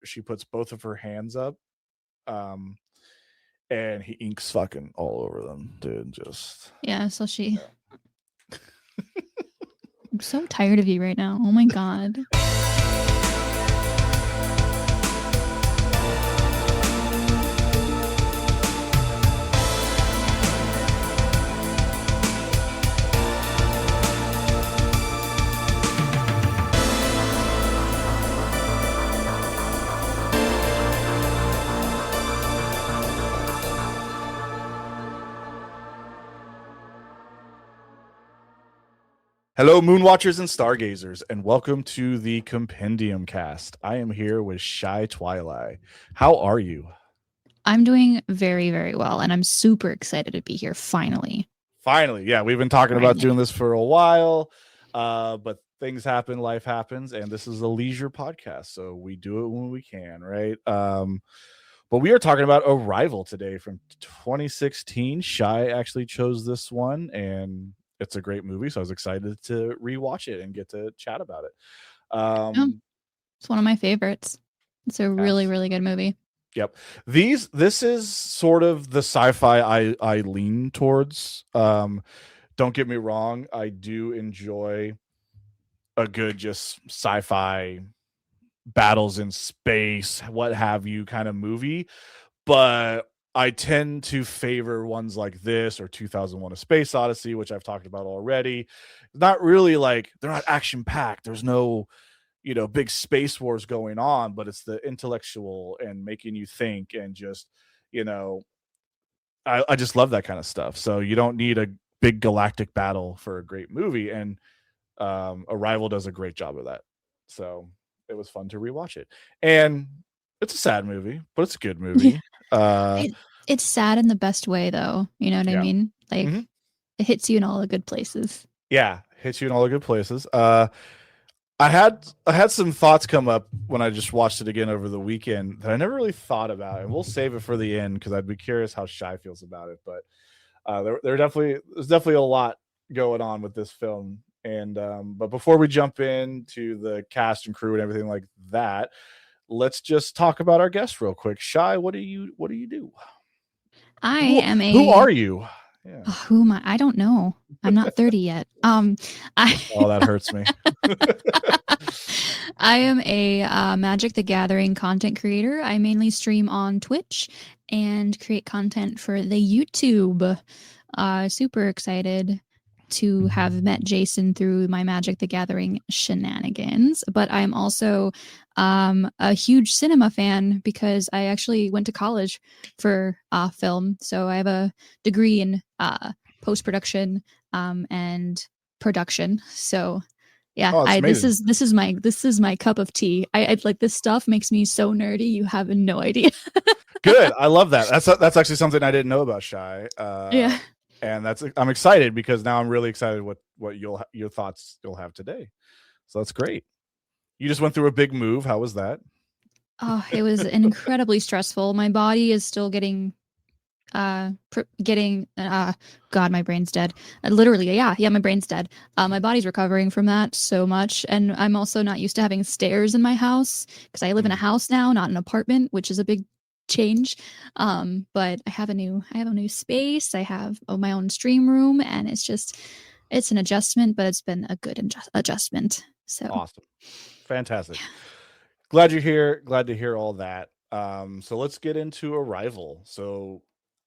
she puts both of her hands up, and he inks fucking all over them, dude. Just Yeah, so she. yeah. I'm so tired of you right now. Oh my god. Hello, Moonwatchers and Stargazers, and welcome to the Compendium Cast. I am here with ShyTwilii. How are you? I'm doing very, very well, and I'm super excited to be here finally. Finally, yeah, we've been talking about Finally. doing this for a while, but things happen, life happens, and this is a leisure podcast, so we do it when we can, right? But we are talking about Arrival today from 2016. Shy actually chose this one, and it's a great movie, so I was excited to rewatch it and get to chat about it. Oh, it's one of my favorites. It's a really, Yes. really good movie. Yep. This is sort of the sci-fi I lean towards. Don't get me wrong, I do enjoy a good just sci-fi battles in space, what have you kind of movie, but I tend to favor ones like this or 2001 A Space Odyssey, which I've talked about already. Not really like they're not action packed. There's no big space wars going on, but it's the intellectual and making you think and just you know I just love that kind of stuff. So you don't need a big galactic battle for a great movie, and Arrival does a great job of that. So it was fun to rewatch it, and it's a sad movie, but it's a good Yeah. movie. uh It's sad in the best way, though. You know what I yeah. mean? Like, Hmm. it hits you in all the good places. Yeah, hits you in all the good places. I had some thoughts come up when I just watched it again over the weekend that I never really thought about, and we'll save it for the end because I'd be curious how Shy feels about it. But there's definitely a lot going on with this film, and but before we jump into the cast and crew and everything like that, let's just talk about our guest real quick. Shy, what do you do? I Who am who a. are you? Yeah. Oh, who am I? I don't know. I'm not 30 yet. I. Oh, that hurts me. I am a Magic the Gathering content creator. I mainly stream on Twitch and create content for the YouTube. Super excited to have met Jason through my Magic the Gathering shenanigans. But I'm also a huge cinema fan because I actually went to college for film. So I have a degree in post production and production. So yeah, Oh, it's I amazing. this is my cup of tea. I like this stuff makes me so nerdy. You have no idea. Good. I love that. That's actually something I didn't know about Shy. Yeah. And I'm excited because now I'm really excited what your thoughts you'll have today. So that's great. You just went through a big move. How was that? Oh, it was incredibly stressful. My body is still getting god, my brain's dead. Literally, yeah, my brain's dead. My body's recovering from that so much, and I'm also not used to having stairs in my house because I live in a house now, not an apartment, which is a big change. But I have a new space. I have my own stream room, and it's an adjustment, but it's been a good adjustment. So Awesome. Fantastic. Glad you're here. Glad to hear all that. So let's get into Arrival. So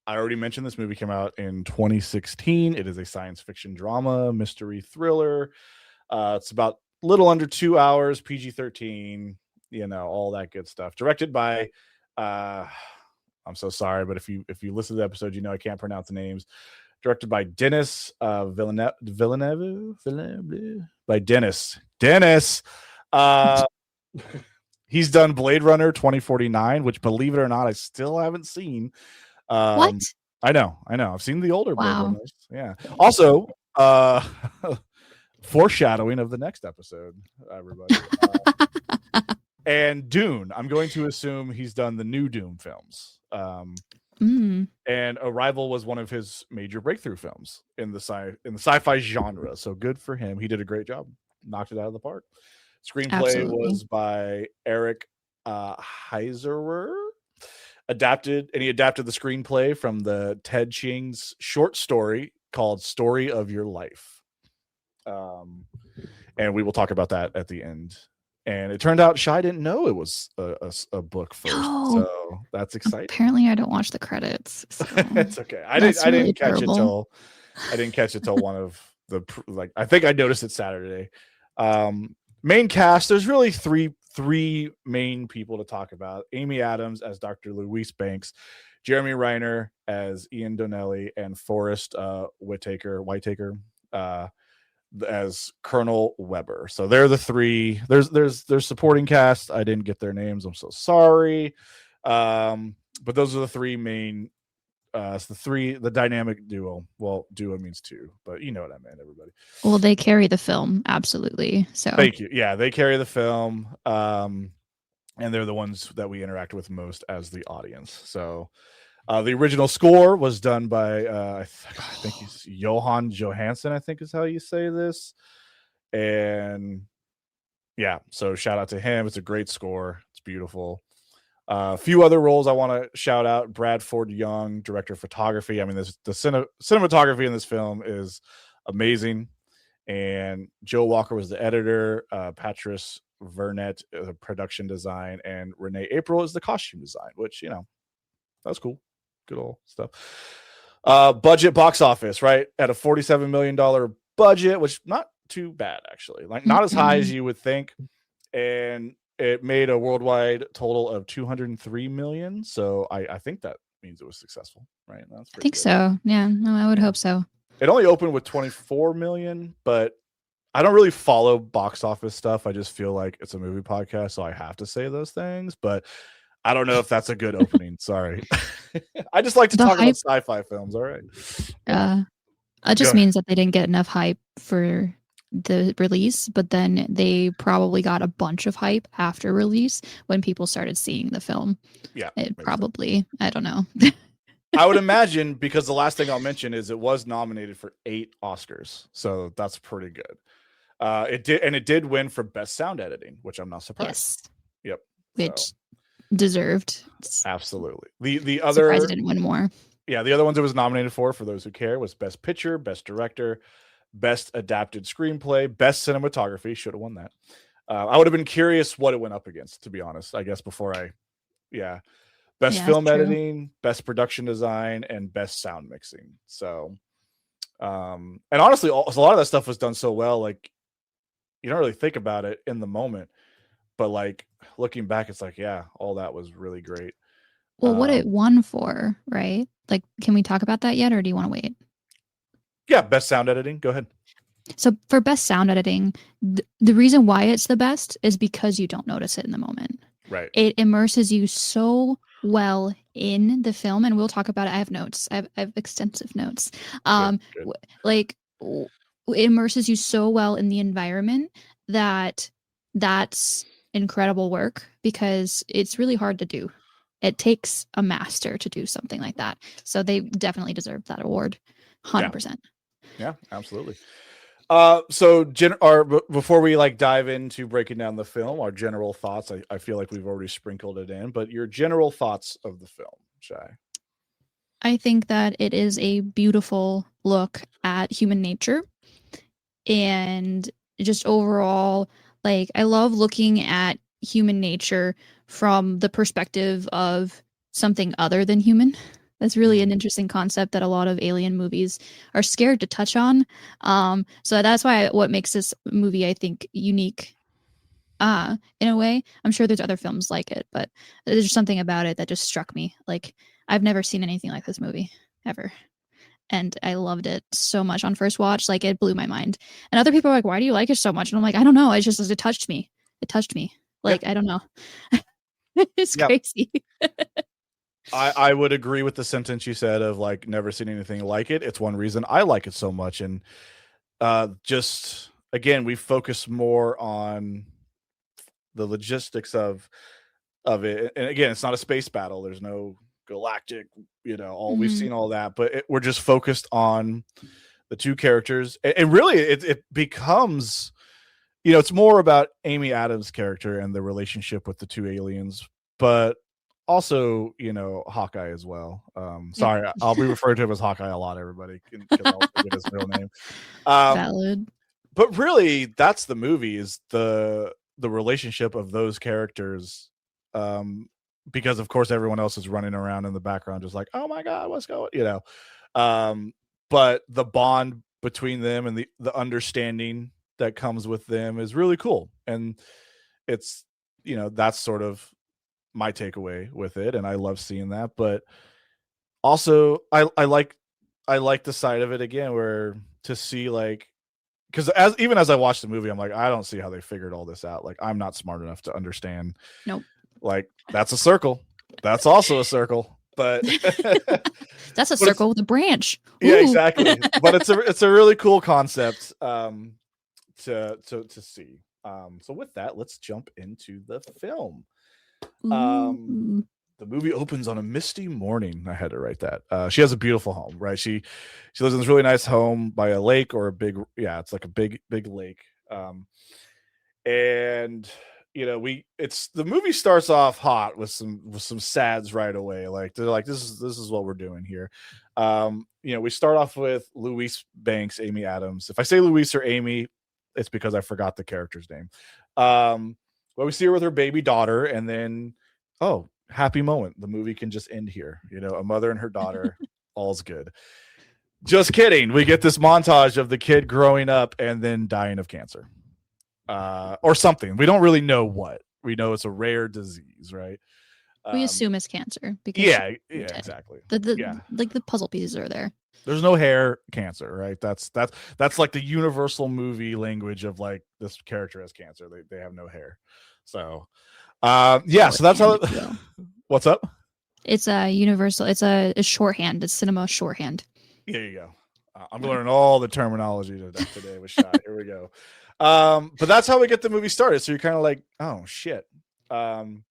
I already mentioned this movie came out in 2016. It is a science fiction drama, mystery thriller. It's about a little under 2 hours, PG-13, all that good stuff. Directed by I'm so sorry, but if you listen to the episode, I can't pronounce the names. Directed by Dennis Villeneuve by Dennis. Uh, he's done Blade Runner 2049, which, believe it or not, I still haven't seen. what? I know. I've seen the older Blade Wow. Runners. Yeah. Also, foreshadowing of the next episode, everybody. And Dune. I'm going to assume he's done the new Dune films. And Arrival was one of his major breakthrough films in the sci-fi genre. So good for him. He did a great job. Knocked it out of the park. Screenplay Absolutely. was by Eric Heiserer adapted the screenplay from the Ted Ching's short story called "Story of Your Life," and we will talk about that at the end. And it turned out Shy didn't know it was a book first, No, so that's exciting. apparently I don't watch the credits. So It's okay. I that's really didn't catch terrible. it till one of the I think I noticed it Saturday. Main cast. There's really three main people to talk about: Amy Adams as Dr. Louise Banks, Jeremy Reiner as Ian Donnelly, and Forrest Whitaker as Colonel Weber. So they're the three. There's supporting cast. I didn't get their names. I'm so sorry. But those are the three main. It's the dynamic duo. Well, duo means two, but you know what I meant, everybody. Well, they carry the film, absolutely. So Thank you. Yeah, they carry the film, and they're the ones that we interact with most as the audience. So the original score was done by I think he's Johan Johansson, I think is how you say this. And yeah, so shout out to him. It's a great score. It's beautiful. A few other roles I want to shout out: Bradford Young, director of photography. I mean, the cinematography in this film is amazing. And Joe Walker was the editor. Patrice Vernet, production design, and Renee April is the costume design. Which that was cool, good old stuff. Budget, box office, right at a $47 million budget, which not too bad actually. Like not as high as you would think, and it made a worldwide total of 203 million. So I think that means it was successful, right? That's I think good. so. Yeah, no, I would hope so. It only opened with 24 million, but I don't really follow box office stuff. I just feel like it's a movie podcast, so I have to say those things. But I don't know if that's a good opening. Sorry. I just like to The talk about hype, sci-fi films. All right. it just Go. means that they didn't get enough hype for the release, but then they probably got a bunch of hype after release when people started seeing the film. Yeah. It makes sense. probably, I don't know. I would imagine, because the last thing I'll mention is it was nominated for 8 Oscars, so that's pretty good. It did win for best sound editing, which I'm not surprised. Yes, Yep. which So, deserved. absolutely. The Surprised other it didn't win more. the other ones it was nominated for those who care, was best picture, best director, best adapted screenplay, best cinematography. Should have won that. I would have been curious what it went up against, to be honest. I guess before best Yeah, film that's true. editing, best production design, and best sound mixing. So, and honestly, a lot of that stuff was done so well, like you don't really think about it in the moment, but like looking back, it's like, yeah, all that was really great. Well, what it won for, right? Like, can we talk about that yet, or do you want to wait? Yeah, best sound editing. Go ahead. So for best sound editing, the reason why it's the best is because you don't notice it in the moment. Right. It immerses you so well in the film, and we'll talk about it. I have notes. I have extensive notes. Good. It immerses you so well in the environment that that's incredible work, because it's really hard to do. It takes a master to do something like that. So they definitely deserve that award. 100%. Yeah, absolutely. So before we dive into breaking down the film, our general thoughts, I feel like we've already sprinkled it in, but your general thoughts of the film, Shy. I think that it is a beautiful look at human nature, and just overall, like, I love looking at human nature from the perspective of something other than human. That's really an interesting concept that a lot of alien movies are scared to touch on. So that's what makes this movie, I think, unique. In a way, I'm sure there's other films like it, but there's something about it that just struck me. Like, I've never seen anything like this movie ever, and I loved it so much on first watch. Like, it blew my mind. And other people are like, "Why do you like it so much?" And I'm like, "I don't know. It's just, it touched me. It touched me. Like, I don't know. It's crazy." I would agree with the sentence you said of like never seen anything like it. It's one reason I like it so much. And just again, we focus more on the logistics of it. And again, it's not a space battle. There's no galactic, we've seen all that, but we're just focused on the two characters. And really it becomes it's more about Amy Adams' character and the relationship with the two aliens, but also, Hawkeye as well. Yep. Sorry, I'll be referring to him as Hawkeye a lot, everybody, because I'll forget his real name. Um, Valid. but really, that's the movie, is the relationship of those characters. Because of course everyone else is running around in the background just like, oh my god, what's going. But the bond between them and the understanding that comes with them is really cool. And it's, that's sort of my takeaway with it, and I love seeing that. But also I like the side of it again, where to see, like, because as I watched the movie, I'm like, I don't see how they figured all this out. Like, I'm not smart enough to understand, Nope. like, that's a circle, that's also a circle, but That's a but circle with a branch. yeah, Ooh. exactly. But it's a really cool concept to see. So with that, let's jump into the film. Ooh. The movie opens on a misty morning. I had to write that. She has a beautiful home, right? She lives in this really nice home by a lake, or a big, yeah, it's like a big lake. And it's the movie starts off hot with some sads right away. Like, they're like, this is what we're doing here. We start off with Louise Banks, Amy Adams. If I say Louise or Amy, it's because I forgot the character's name. Well, we see her with her baby daughter, and then, oh, happy moment. The movie can just end here. A mother and her daughter, all's good. Just kidding. We get this montage of the kid growing up and then dying of cancer, or something. We don't really know what. We know it's a rare disease, right? We assume it's cancer because Yeah, she's dead. exactly. The like the puzzle pieces are there. There's no hair cancer, right? That's like the universal movie language of, like, this character has cancer. They have no hair. So, yeah. So that's how. What's up? It's a universal. It's a shorthand. It's cinema shorthand. Here you go. I'm learning all the terminology today with Shy. Here we go. But that's how we get the movie started. So you're kind of like, oh shit. And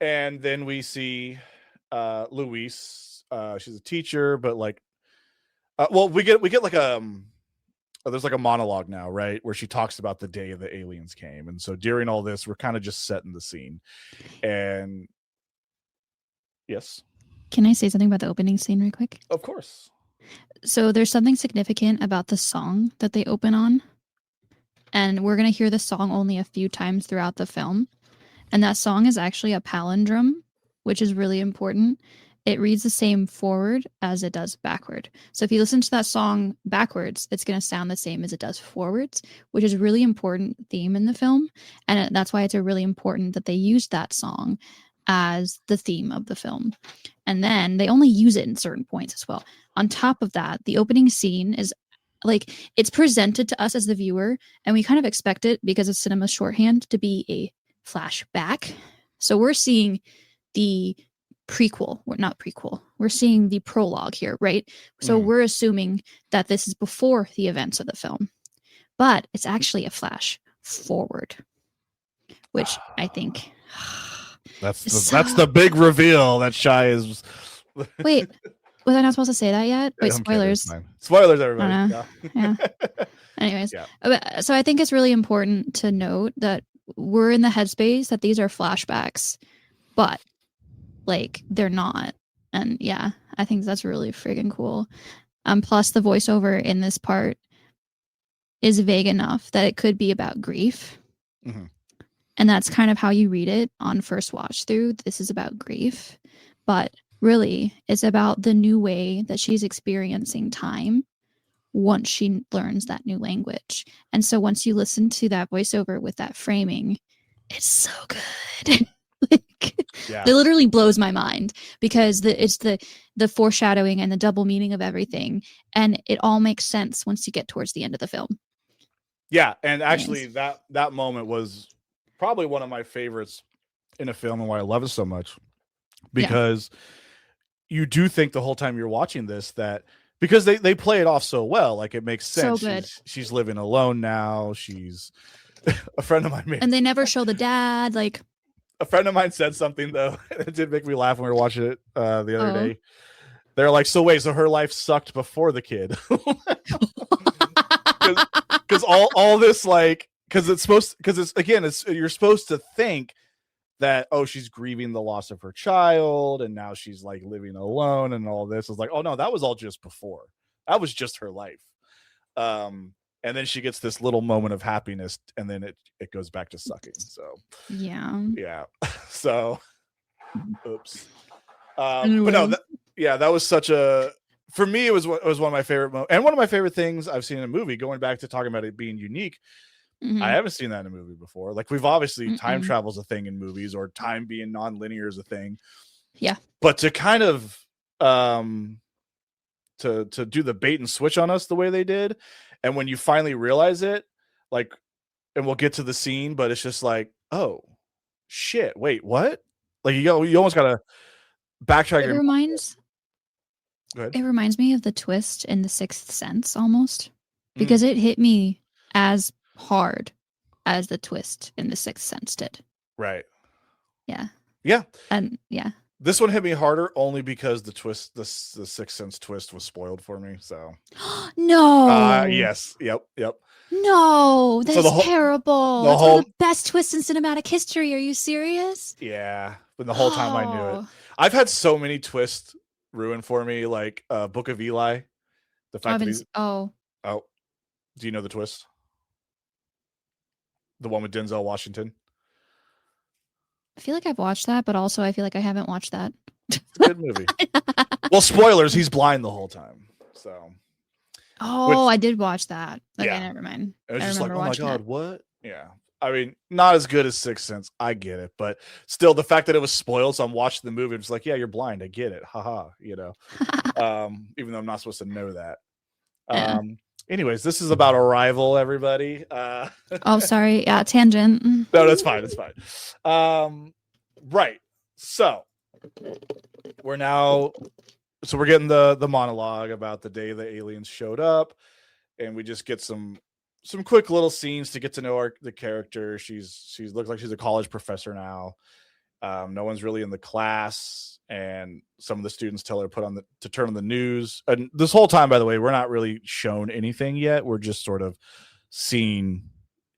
then we see Louise. She's a teacher, but, like, well, we get like there's like a monologue now, right, where she talks about the day the aliens came. And so during all this, we're kind of just setting the scene. And yes. Can I say something about the opening scene real quick? Of course. So there's something significant about the song that they open on. And we're going to hear the song only a few times throughout the film. And that song is actually a palindrome, which is really important. It reads the same forward as it does backward. So if you listen to that song backwards, it's going to sound the same as it does forwards, which is a really important theme in the film. And that's why it's a really important that they use that song as the theme of the film. And then they only use it in certain points as well. On top of that, the opening scene is like, it's presented to us as the viewer, and we kind of expect it, because it's cinema shorthand, to be a flashback. So we're seeing the prequel, or not prequel, we're seeing the prologue here, right? So we're assuming that this is before the events of the film, but it's actually a flash forward, which I think that's the big reveal that Shy is. Wait, was I not supposed to say that yet? Wait, spoilers. Spoilers, everybody. Yeah. Anyways, so I think it's really important to note that we're in the headspace that these are flashbacks, but, like, they're not. And yeah, I think that's really friggin' cool. Plus the voiceover in this part is vague enough that it could be about grief. Mm-hmm. And that's kind of how you read it on first watch through. This is about grief, but really it's about the new way that she's experiencing time once she learns that new language. And so once you listen to that voiceover with that framing, it's so good. It literally blows my mind, because it's the foreshadowing and the double meaning of everything, and it all makes sense once you get towards the end of the film. Yeah, and actually that moment was probably one of my favorites in a film, and why I love it so much, because you do think the whole time you're watching this that, because they play it off so well, like, it makes sense. So good. She's living alone now. She's a friend of mine and they never show the dad. Like, a friend of mine said something, though, it did make me laugh when we were watching it the other day. They're like, so her life sucked before the kid. Because all this, like, because it's you're supposed to think that, oh, she's grieving the loss of her child and now she's like living alone and all this. It's like, oh no, that was all just before. That was just her life. And then she gets this little moment of happiness and then it goes back to sucking. So yeah. So oops. Anyway. But no, that was such a, for me, it was one of my favorite and one of my favorite things I've seen in a movie. Going back to talking about it being unique, I haven't seen that in a movie before. Like, we've obviously time travel is a thing in movies, or time being non-linear is a thing. Yeah. But to kind of to do the bait and switch on us the way they did, and when you finally realize it, like, and we'll get to the scene, but it's just like, oh shit, wait, what? Like, you almost gotta backtrack. It reminds me of the twist in The Sixth Sense almost, because it hit me as hard as the twist in The Sixth Sense did. Right. Yeah. Yeah. And yeah. This one hit me harder only because the twist, the Sixth Sense twist was spoiled for me. So no. Yes. Yep. No, that's terrible. It's one of the best twists in cinematic history. Are you serious? Yeah. But the whole time I knew it. I've had so many twists ruined for me, like Book of Eli. The fact that oh, do you know the twist? The one with Denzel Washington. I feel like I've watched that, but also I feel like I haven't watched that. It's a good movie. Well, spoilers, he's blind the whole time. So. I did watch that. Okay, yeah. never mind. It was just like, oh my God, what? Yeah. I mean, not as good as Sixth Sense. I get it. But still, the fact that it was spoiled, so I'm watching the movie, I'm just like, yeah, you're blind. I get it. Haha. You know, even though I'm not supposed to know that. Yeah. Anyways, this is about Arrival, everybody. Oh, sorry. Yeah, tangent. No, that's fine. It's fine. Right. So we're getting the monologue about the day the aliens showed up, and we just get some quick little scenes to get to know the character. She's looks like she's a college professor now. No one's really in the class, and some of the students tell her to turn on the news. And this whole time, by the way, we're not really shown anything yet. We're just sort of seeing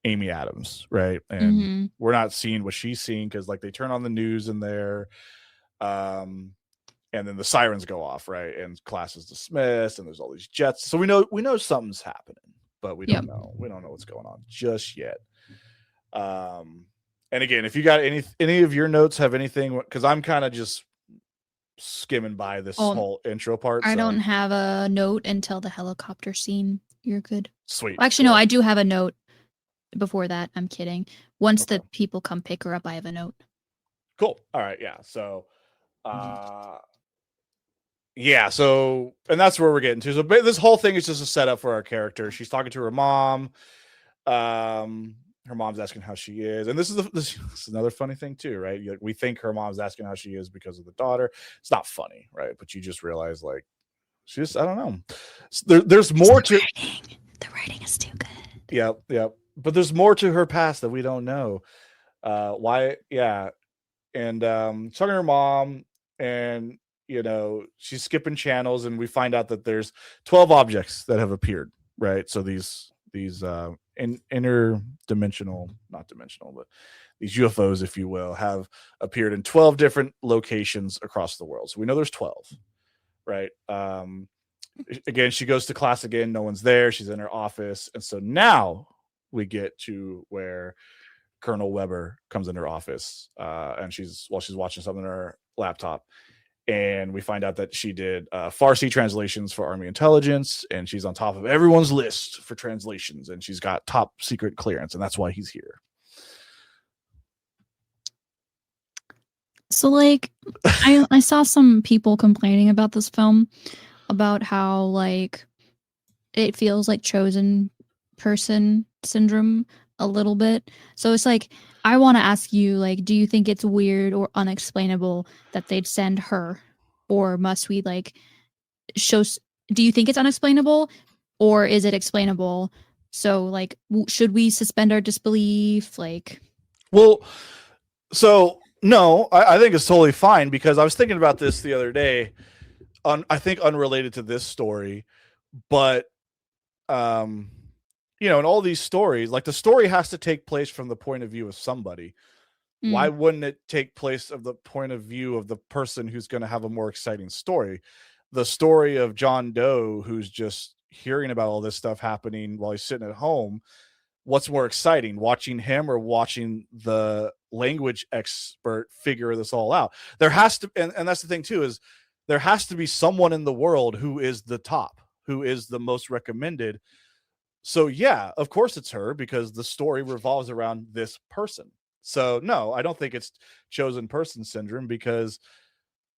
Amy Adams, right? And we're not seeing what she's seeing because, like, they turn on the news in there, and then the sirens go off, right? And class is dismissed, and there's all these jets. So we know something's happening, but we don't know. We don't know what's going on just yet. And again, if you got any of your notes have anything, because I'm kind of just skimming by this whole intro part. I don't have a note until the helicopter scene. You're good. Sweet. Well, actually, no, I do have a note before that. I'm kidding. Once the people come pick her up, I have a note. Cool. All right. Yeah. So, yeah. So, and that's where we're getting to. So this whole thing is just a setup for our character. She's talking to her mom. Her mom's asking how she is, and this is another funny thing too, right? We think her mom's asking how she is because of the daughter. It's not funny, right? But you just realize, like, I don't know. There's more to the writing is too good. Yeah. But there's more to her past that we don't know. Why? Yeah. And talking to her mom, and she's skipping channels, and we find out that there's 12 objects that have appeared, right? So these interdimensional, not dimensional, but these UFOs, if you will, have appeared in 12 different locations across the world. So we know there's 12, right? Again, she goes to class again. No one's there. She's in her office. And so now we get to where Colonel Weber comes in her office, and she's watching something on her laptop. And we find out that she did Farsi translations for Army intelligence, and she's on top of everyone's list for translations, and she's got top secret clearance, and that's why he's here. So, like, I saw some people complaining about this film, about how, like, it feels like chosen person syndrome a little bit. So it's like, I want to ask you, like, do you think it's weird or unexplainable that they'd send her, or must we, like, do you think it's unexplainable, or is it explainable? So, like, should we suspend our disbelief? Like, well, so no, I think it's totally fine, because I was thinking about this the other day, I think unrelated to this story, but in all these stories, like the story has to take place from the point of view of somebody. Why Mm. wouldn't it take place of the point of view of the person who's going to have a more exciting story? The story of John Doe, who's just hearing about all this stuff happening while he's sitting at home. What's more exciting, watching him or watching the language expert figure this all out? There has to, and that's the thing too, is there has to be someone in the world who is the top, who is the most recommended. So yeah, of course it's her, because the story revolves around this person. So no, I don't think it's chosen person syndrome, because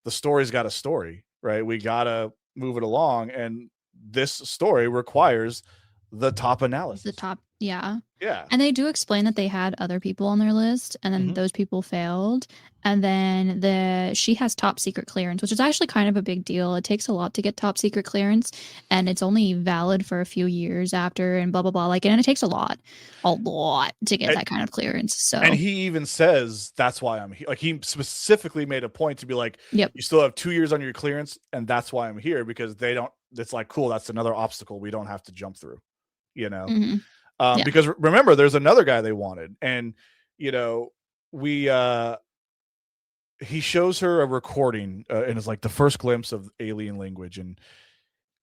the story's got a story, right? We gotta move it along, and this story requires the top The analysis. top, yeah. Yeah. And they do explain that they had other people on their list, and then Mhm. those people failed. And then she has top secret clearance, which is actually kind of a big deal. It takes a lot to get top secret clearance, and it's only valid for a few years after, and blah blah blah. Like, and it takes a lot to get And, that kind of clearance. and So, he even says that's why I'm here. Like, he specifically made a point to be like, yep. you still have 2 years on your clearance, and that's why I'm here, because they don't. It's like, cool, that's another obstacle we don't have to jump through. You know, Hmm. Yeah. because remember, there's another guy they wanted, and you know, we he shows her a recording, and it's like the first glimpse of alien language, and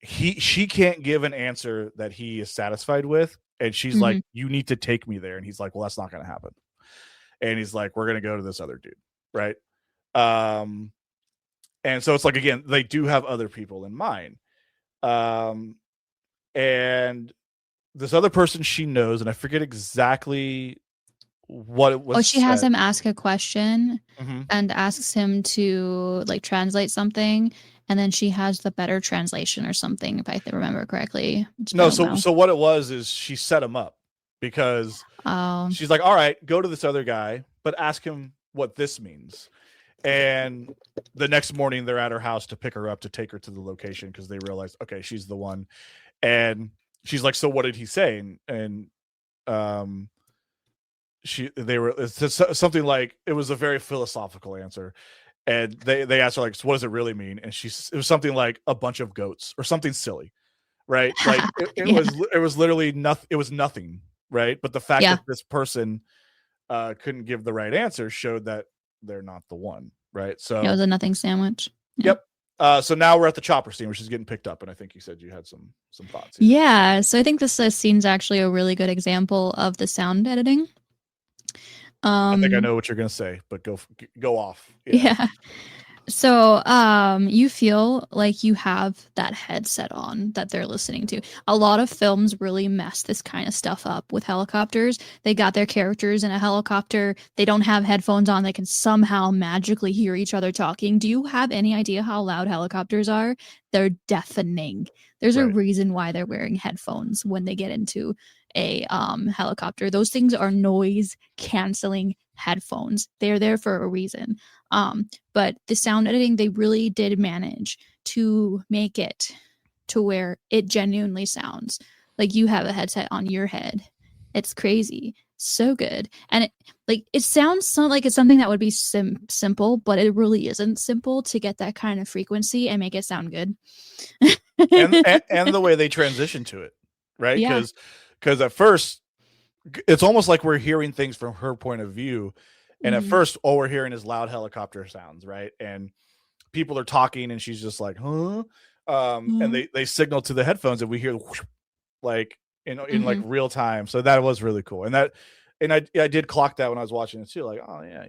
she can't give an answer that he is satisfied with, and she's Hmm. like, you need to take me there, and he's like, well, that's not going to happen, and he's like, we're going to go to this other dude, right? um and so it's like, again, they do have other people in mind, um and this other person she knows, and I forget exactly what it Oh, was she has said. him ask a question Mm-hmm. and asks him to like translate something, and then she has the better translation or something, if I remember correctly. It's been No, a so while. so what it was is she set him up, because Oh, she's like, all right, go to this other guy, but ask him what this means. And the next morning they're at her house to pick her up, to take her to the location, because they realize, okay, she's the one. And she's like, so what did he say? And um they were, it's something like, it was a very philosophical answer, and they asked her like, so what does it really mean? And it was something like a bunch of goats or something silly, right? Like yeah, it was literally nothing. It was nothing, right? But the fact yeah. that this person couldn't give the right answer showed that they're not the one, right? It was So a nothing sandwich. Yeah. yep. So now we're at the chopper scene, which is getting picked up, and I think you said you had some thoughts here. Yeah. So I think this scene's actually a really good example of the sound editing. I think I Um, know what you're gonna say, but go off. Yeah. yeah. So, you feel like you have that headset on that they're listening to. A lot of films really mess this kind of stuff up with helicopters. They got their characters in a helicopter. They don't have headphones on. They can somehow magically hear each other talking. Do you have any idea how loud helicopters are? They're deafening. There's a Right. reason why they're wearing headphones when they get into a helicopter. Those things are noise canceling headphones. They're there for a reason. But the sound editing, they really did manage to make it to where it genuinely sounds like you have a headset on your head. It's crazy. So good. And it sounds so like it's something that would be simple, but it really isn't simple to get that kind of frequency and make it sound good. And the way they transition to it, right? Yeah. Because at first it's almost like we're hearing things from her point of view, and at Mhm. first all we're hearing is loud helicopter sounds, right? And people are talking, and she's just like, huh? And Mhm. they signal to the headphones, and we hear whoosh, like in like Mhm. real time. So that was really cool, and I did clock that when I was watching it too. Like, oh yeah,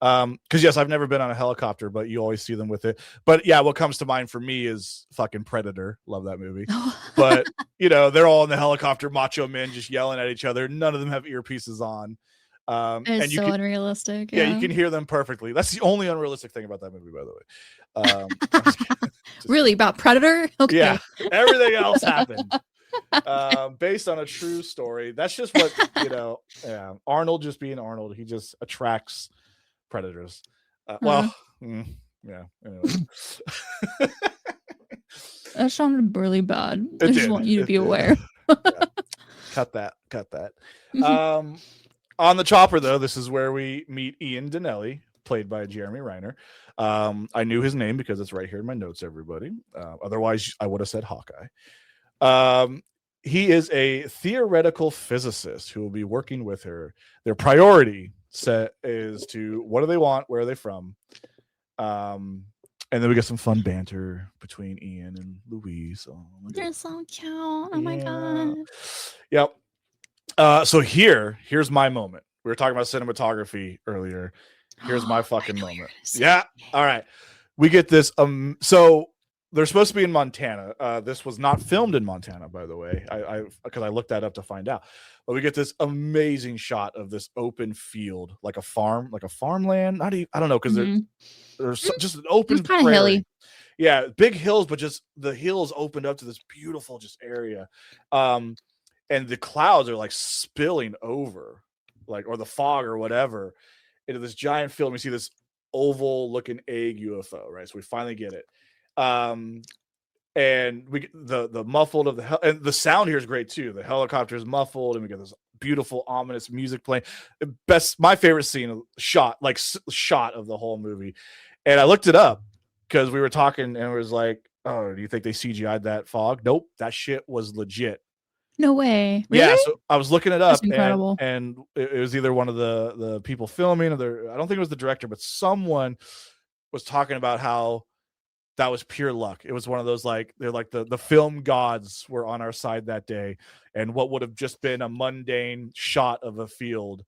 because yes, I've never been on a helicopter, but you always see them with it. But yeah, what comes to mind for me is fucking Predator. Love that movie. But they're all in the helicopter, macho men just yelling at each other. None of them have earpieces on. It's And you so can, unrealistic. yeah, you Yeah. can hear them perfectly. That's the only unrealistic thing about that movie, by the way. I'm just kidding. Just Really kidding. about Predator? Yeah, Okay. everything else happened based on a true story. That's just what Yeah, Arnold just being Arnold, he just attracts predators. Uh, Yeah. Anyways, that sounded really bad. I it just did. want you to It be did. aware. Yeah. Cut that. Cut that. On the chopper, though, this is where we meet Ian Donnelly, played by Jeremy Reiner. I knew his name because it's right here in my notes, everybody. Otherwise, I would have said Hawkeye. Um, he is a theoretical physicist who will be working with her. Their priority set is to what do they want, where are they from, um, and then we get some fun banter between Ian and Louise. Oh, They're so cute. Oh my yeah, god. yep. So here's my moment. We were talking about cinematography earlier. Here's my fucking moment. Yeah. All right. We get this. So they're supposed to be in Montana. This was not filmed in Montana, by the way. Because I looked that up to find out. But we get this amazing shot of this open field, like a farm, like a farmland. Not even, I don't know, because there's just an It was open kind of prairie. hilly. Yeah, big hills, but just the hills opened up to this beautiful just area. And the clouds are like spilling over, like, or the fog or whatever, into this giant field. And we see this oval looking egg UFO, right? So we finally get it. And we get the muffled of the and the sound here is great too. The helicopter is muffled, and we get this beautiful ominous music playing. My favorite scene, shot of the whole movie. And I looked it up because we were talking, and it was like, oh, do you think they CGI'd that fog? Nope, that shit was legit. No way. Yeah, Really? so I was looking it up, That's incredible. and it was either one of the people filming, or I don't think it was the director, but someone was talking about how that was pure luck. It was one of those, like, they're like the film gods were on our side that day, and what would have just been a mundane shot of a field,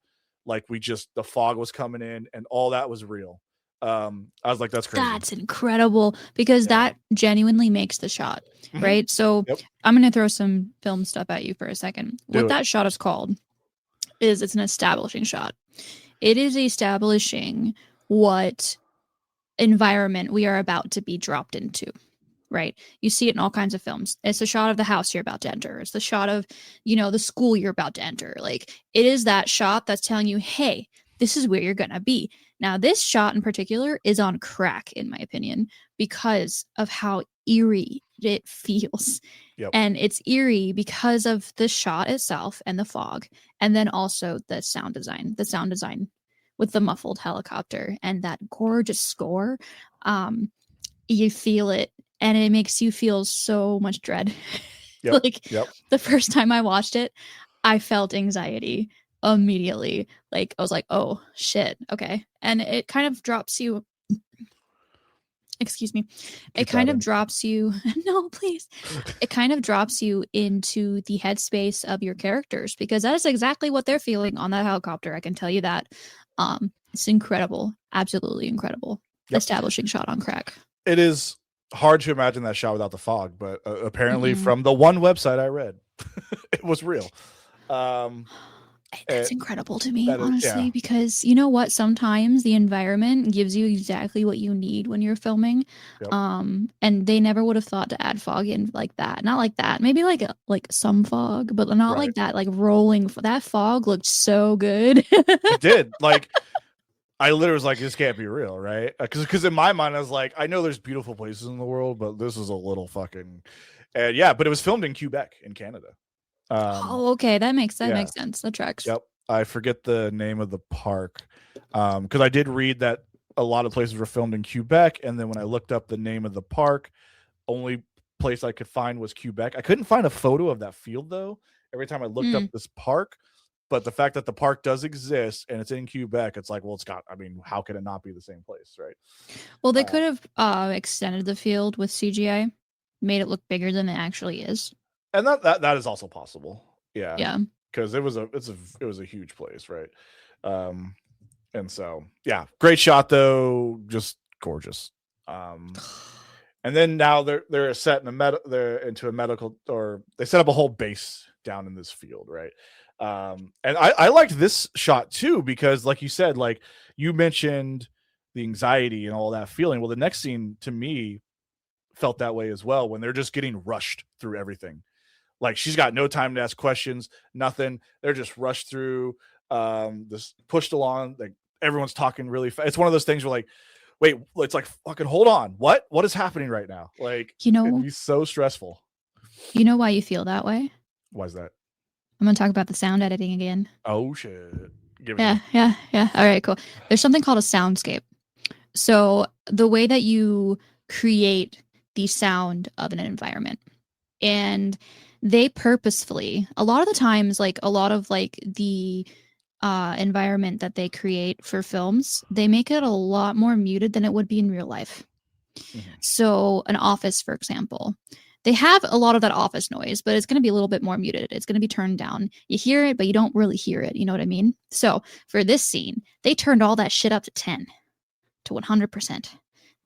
like the fog was coming in, and all that was real. I was like, that's crazy. That's incredible, because Yeah. that genuinely makes the shot, right? So Yep. I'm going to throw some film stuff at you for a second. Do What it. that shot is called is it's an establishing shot. It is establishing what environment we are about to be dropped into, right? You see it in all kinds of films. It's a shot of the house you're about to enter. It's the shot of, the school you're about to enter. Like, it is that shot that's telling you, hey, this is where you're going to be. Now, this shot in particular is on crack, in my opinion, because of how eerie it feels. Yep. And it's eerie because of the shot itself and the fog, and then also the sound design. The sound design with the muffled helicopter and that gorgeous score. You feel it, and it makes you feel so much dread. Yep. Like, Yep. the first time I watched it, I felt anxiety immediately. Like, I was like, oh shit, okay. And it kind of drops you, excuse me, it kind of drops you, no, please. It kind of drops you into the headspace of your characters, because that is exactly what they're feeling on that helicopter. I can tell you that. It's incredible, absolutely incredible. Yep. Establishing shot on crack. It is hard to imagine that shot without the fog, but apparently from the one website I read, it was real. That's incredible to me, honestly, because you know what? Sometimes the environment gives you exactly what you need when you're filming. Yep. And they never would have thought to add fog in like that. Not like that. Maybe like some fog, but not like that. Like rolling. That fog looked so good. It did. Like, I literally was like, this can't be real, right? Because in my mind, I was like, I know there's beautiful places in the world, but this is a little fucking, and yeah. But it was filmed in Quebec, in Canada. Oh, okay, that makes sense. That tracks. Yep. I forget the name of the park, because I did read that a lot of places were filmed in Quebec, and then when I looked up the name of the park, only place I could find was Quebec. I couldn't find a photo of that field though. Every time I looked up this park, but the fact that the park does exist and it's in Quebec, it's like, well, how could it not be the same place, right? Well, they could have extended the field with CGI, made it look bigger than it actually is. And that is also possible. Yeah. Yeah. Because it was a huge place, right? And so yeah, great shot though, just gorgeous. And then now they're set in they're into a medical, or they set up a whole base down in this field, right? And I liked this shot too, because like you said, like you mentioned the anxiety and all that feeling. Well, the next scene to me felt that way as well, when they're just getting rushed through everything. Like, she's got no time to ask questions, nothing. They're just rushed through, this pushed along. Like, everyone's talking really fast. It's one of those things where, like, wait, it's like, fucking hold on. What is happening right now? Like, it'd be so stressful. You know why you feel that way? Why is that? I'm going to talk about the sound editing again. Oh, shit. Yeah. All right, cool. There's something called a soundscape. So the way that you create the sound of an environment, and they purposefully, a lot of the times, like a lot of like the environment that they create for films, they make it a lot more muted than it would be in real life. Mhm. So, an office, for example, they have a lot of that office noise, but it's going to be a little bit more muted. It's going to be turned down. You hear it, but you don't really hear it. You know what I mean? So, for this scene, they turned all that shit up to 10 to 100%.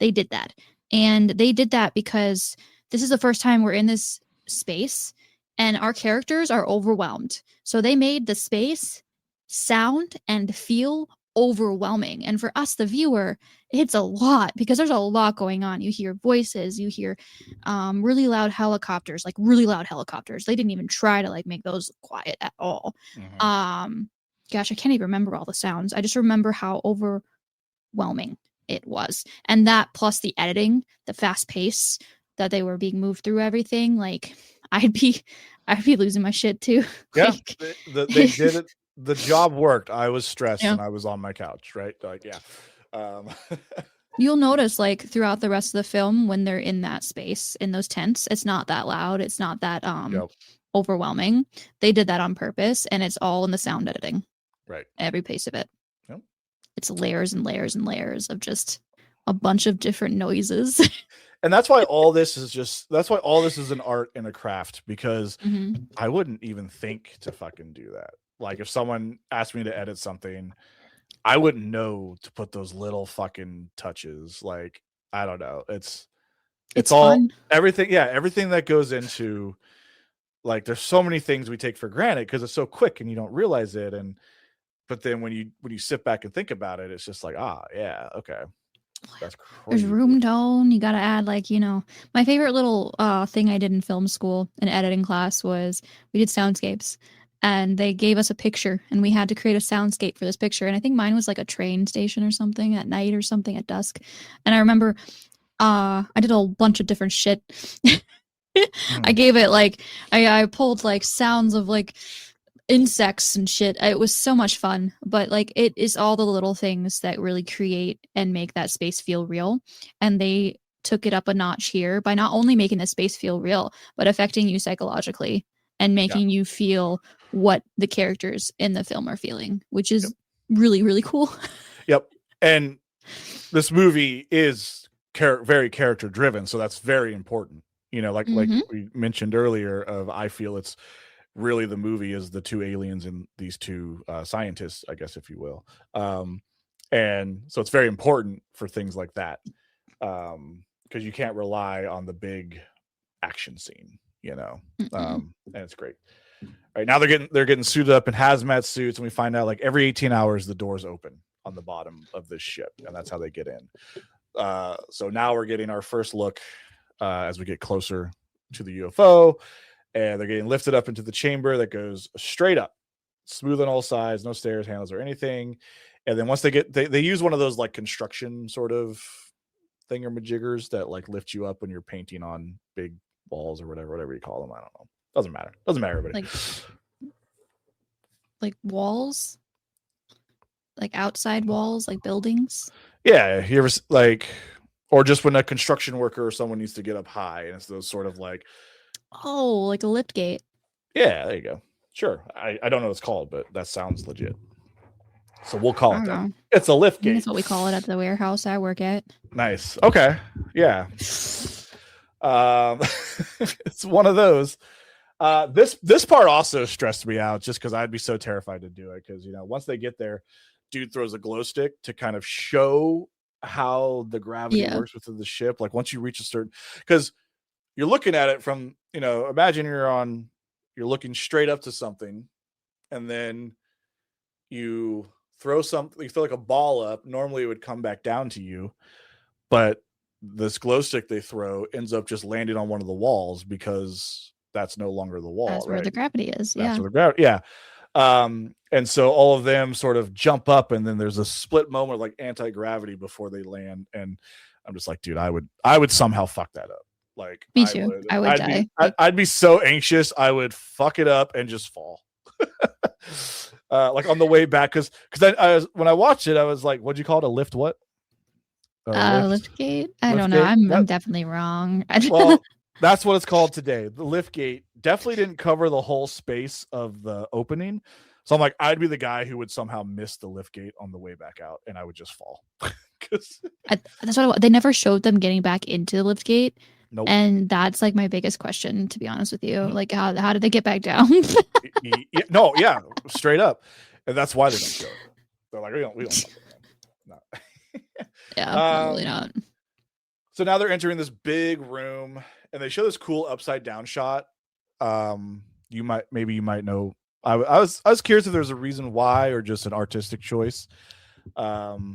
They did that. And they did that because this is the first time we're in this space and our characters are overwhelmed. So they made the space sound and feel overwhelming. And for us, the viewer, it's a lot because there's a lot going on. You hear voices, you hear really loud helicopters, like really loud helicopters. They didn't even try to like make those quiet at all. Gosh, I can't even remember all the sounds. I just remember how overwhelming it was. And that plus the editing, the fast pace that they were being moved through everything, like I'd be losing my shit too. Yeah, Like, they did it. The job worked. I was stressed yeah. and I was on my couch, right? Like, yeah. You'll notice like throughout the rest of the film when they're in that space in those tents, it's not that loud, it's not that Yep. overwhelming. They did that on purpose and it's all in the sound editing. Right. Every piece of it. Yep. It's layers and layers and layers of just a bunch of different noises. And that's why all this is an art and a craft, because I wouldn't even think to fucking do that. Like if someone asked me to edit something, I wouldn't know to put those little fucking touches. Like, I don't know. It's all fun. everything that goes into, like, there's so many things we take for granted because it's so quick and you don't realize it. But then when you sit back and think about it, it's just like, yeah, okay. That's crazy. There's room tone. You got to add, like, my favorite little thing I did in film school in editing class was we did soundscapes, and they gave us a picture and we had to create a soundscape for this picture. And I think mine was like a train station or something at night or something at dusk. And I remember I did a bunch of different shit. I gave it like, I pulled like sounds of like insects and shit. It was so much fun, but like it is all the little things that really create and make that space feel real. And they took it up a notch here by not only making the space feel real, but affecting you psychologically and making you feel what the characters in the film are feeling, which is really, really cool. Yep. And this movie is very character driven, so that's very important. Like we mentioned earlier, I feel it's really the movie is the two aliens and these two scientists, I guess, if you will. And so it's very important for things like that, because you can't rely on the big action scene, and it's great. All right, now they're getting suited up in hazmat suits, and we find out like every 18 hours the doors open on the bottom of this ship, and that's how they get in. So now we're getting our first look as we get closer to the UFO. And they're getting lifted up into the chamber that goes straight up, smooth on all sides, no stairs, handles, or anything. And then once they use one of those like construction sort of thingamajiggers that like lift you up when you're painting on big walls or whatever you call them. I don't know. Doesn't matter, everybody. Like walls, like outside walls, like buildings. Yeah, you ever like, or just when a construction worker or someone needs to get up high, and it's those sort of like. Oh, like a lift gate. Yeah, there you go. Sure. I don't know what it's called, but that sounds legit. So we'll call it that. It's a lift gate. That's what we call it at the warehouse I work at. Nice. Okay. Yeah. It's one of those. This part also stressed me out just because I'd be so terrified to do it. Because, once they get there, dude throws a glow stick to kind of show how the gravity works within the ship. Like once you reach a certain, because you're looking at it from, imagine you're looking straight up to something, and then you throw like a ball up. Normally it would come back down to you, but this glow stick they throw ends up just landing on one of the walls because that's no longer the wall. That's where the gravity is. That's where the gravity. Yeah. And so all of them sort of jump up, and then there's a split moment like anti-gravity before they land. And I'm just like, dude, I would somehow fuck that up. Like me too. I'd die. I'd be so anxious. I would fuck it up and just fall. Like on the way back, because when I watched it, I was like, "What'd you call it? A lift? What? Lift gate? I don't know. I'm definitely wrong. Well, that's what it's called today. The lift gate definitely didn't cover the whole space of the opening. So I'm like, I'd be the guy who would somehow miss the lift gate on the way back out, and I would just fall. That's what they never showed them getting back into the lift gate. Nope. And that's like my biggest question, to be honest with you. Like, how did they get back down? Yeah, straight up, and that's why they don't show it. They're like, we don't. No. Yeah, probably not. So now they're entering this big room, and they show this cool upside down shot. You might know. I was curious if there's a reason why or just an artistic choice, because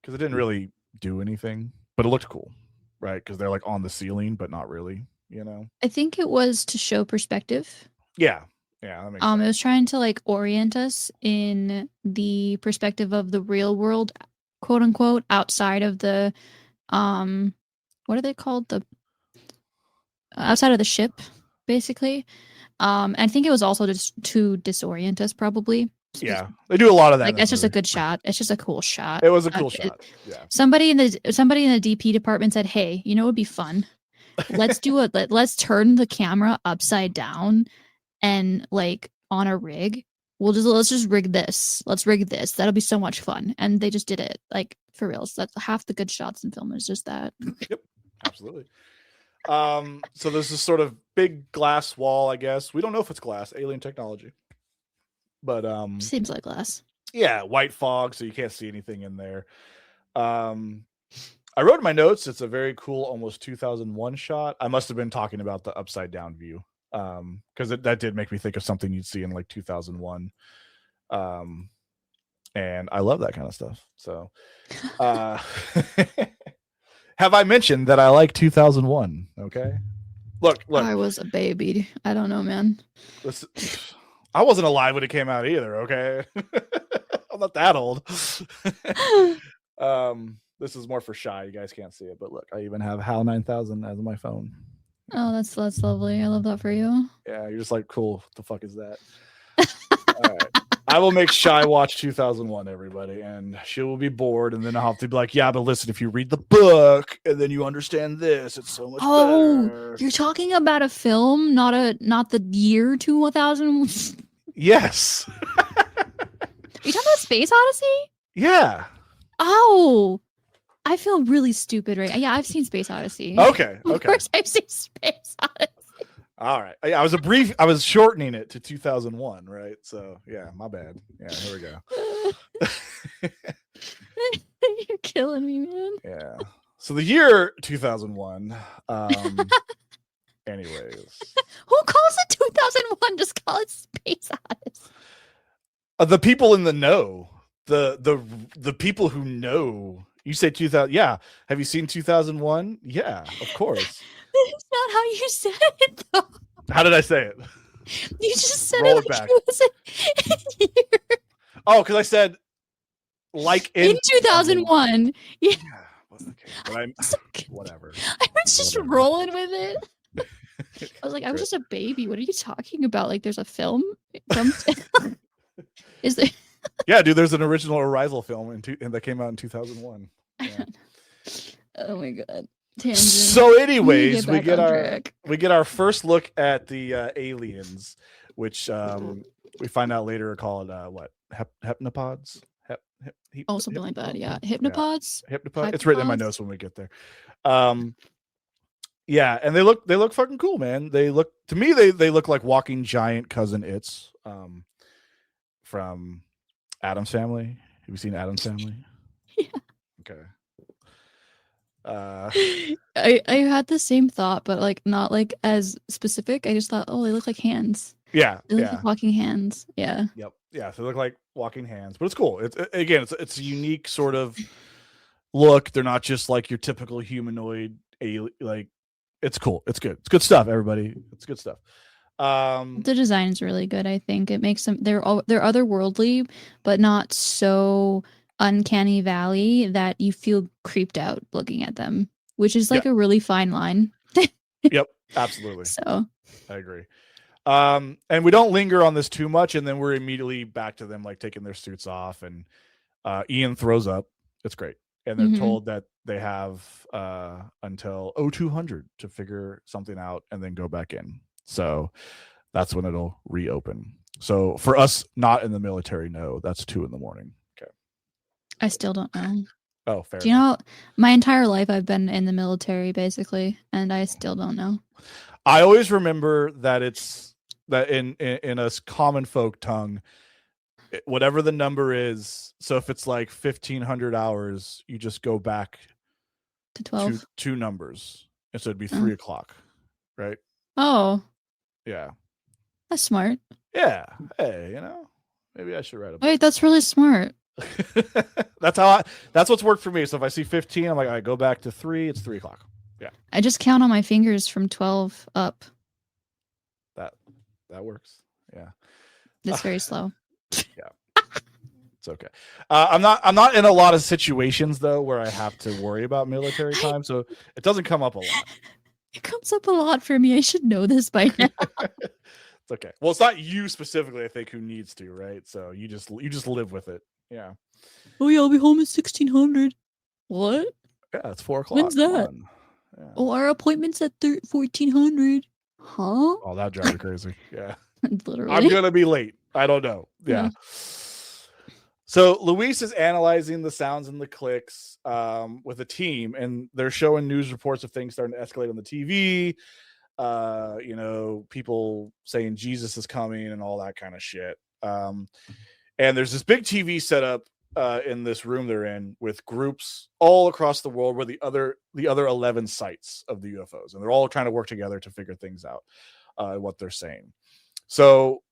it didn't really do anything, but it looked cool, right? Because they're like on the ceiling, but not really, I think it was to show perspective. Yeah, that makes sense. It was trying to like orient us in the perspective of the real world, quote unquote, outside of the, what are they called? The outside of the ship, basically. I think it was also just to disorient us, probably. Yeah, they do a lot of that. Like, it's just a good shot. It's just a cool shot. It was a cool shot. Yeah. Somebody in the DP department said, "Hey, you know what would be fun? Let's turn the camera upside down and like on a rig. Let's just rig this. Let's rig this. That'll be so much fun." And they just did it, like, for reals. That's half the good shots in film is just that. Yep, absolutely. So there's this sort of big glass wall, I guess. We don't know if it's glass, alien technology. But seems like glass. Yeah, white fog, so you can't see anything in there. I wrote in my notes, it's a very cool, almost 2001 shot. I must have been talking about the upside down view, because that did make me think of something you'd see in like 2001. And I love that kind of stuff. So, have I mentioned that I like 2001? Okay, look. I was a baby. I don't know, man. Listen, I wasn't alive when it came out either. Okay, I'm not that old. This is more for Shy. You guys can't see it, but look, I even have HAL 9000 as my phone. Oh, that's lovely. I love that for you. Yeah, you're just like, cool. What the fuck is that? All right. I will make Shy watch 2001, everybody, and she will be bored, and then I'll have to be like, yeah, but listen, if you read the book and then you understand this, it's so much better. You're talking about a film, not the year 2000. Yes. Are you talking about Space Odyssey? Yeah. Oh, I feel really stupid right. Yeah, I've seen Space Odyssey. Okay. Of course I've seen Space Odyssey. All right. I was shortening it to 2001, right? So, yeah, my bad. Yeah, here we go. You're killing me, man. Yeah. So the year 2001, anyways. Who calls it 2001? Just call it Space Odyssey. The people in the know. The people who know. You say 2000. Yeah. Have you seen 2001? Yeah, of course. That's not how you said it, though. How did I say it? You just said it like back. it was a year. Oh, because I said like in 2001. Yeah. Okay, but whatever. I was just rolling with it. I was like, I was just a baby. What are you talking about? Like, there's a film from. Is there? Yeah, dude. There's an original Arrival film and that came out in 2001. Yeah. Oh my god. Tangent. So, anyways, we get our first look at the aliens, which we find out later are called what heptapods. Something like that. Yeah, hypnopods. Yeah. Hypnopods. It's written in my notes when we get there. Yeah, and they look fucking cool, man. They look to me they look like walking giant cousin It's from Addams Family. Have you seen Addams Family? Yeah. Okay. I had the same thought, but like not like as specific. I just thought, oh, they look like hands. Yeah, they look like walking hands. Yeah. Yep. Yeah, so they look like walking hands, but it's cool. It's a unique sort of look. They're not just like your typical humanoid alien. Like, it's cool. It's good. It's good stuff, everybody. It's good stuff. The design is really good. I think it makes them. They're otherworldly, but not so uncanny valley that you feel creeped out looking at them, which is like a really fine line. Yep, absolutely. So I agree. And we don't linger on this too much, and then we're immediately back to them like taking their suits off, and Ian throws up. It's great. And they're told that they have until 0200 to figure something out and then go back in. So that's when it'll reopen. So for us not in the military, no, that's 2 a.m. Okay. I still don't know. Oh, fair Do you enough. know, my entire life I've been in the military basically, and I still don't know. I always remember that it's that in a common folk tongue, whatever the number is. So if it's like 1,500 hours, you just go back To 12. two numbers, and so it'd be 3 o'clock, right? Oh, Yeah, that's smart. yeah. Hey, maybe I should write a book. Wait, that's really smart. That's what's worked for me. So if I see 15, I'm like, I go back to 3. It's 3 o'clock. Yeah, I just count on my fingers from 12 up. that works. Yeah, It's very slow. yeah. It's okay. I'm not in a lot of situations though where I have to worry about military time, so it doesn't come up a lot. It comes up a lot for me. I should know this by now. It's okay. Well, it's not you specifically, I think, who needs to, right? So you just live with it. Yeah. Oh yeah, I'll be home at 1600. What? Yeah, it's 4 o'clock. When's that? Yeah. Oh, our appointment's at 1400. Huh? Oh, that drives me crazy. Yeah. Literally. I'm gonna be late. I don't know. Yeah. So Luis is analyzing the sounds and the clicks with a team, and they're showing news reports of things starting to escalate on the TV. People saying Jesus is coming and all that kind of shit. And there's this big TV set up in this room they're in with groups all across the world where the other 11 sites of the UFOs, and they're all trying to work together to figure things out, what they're saying. So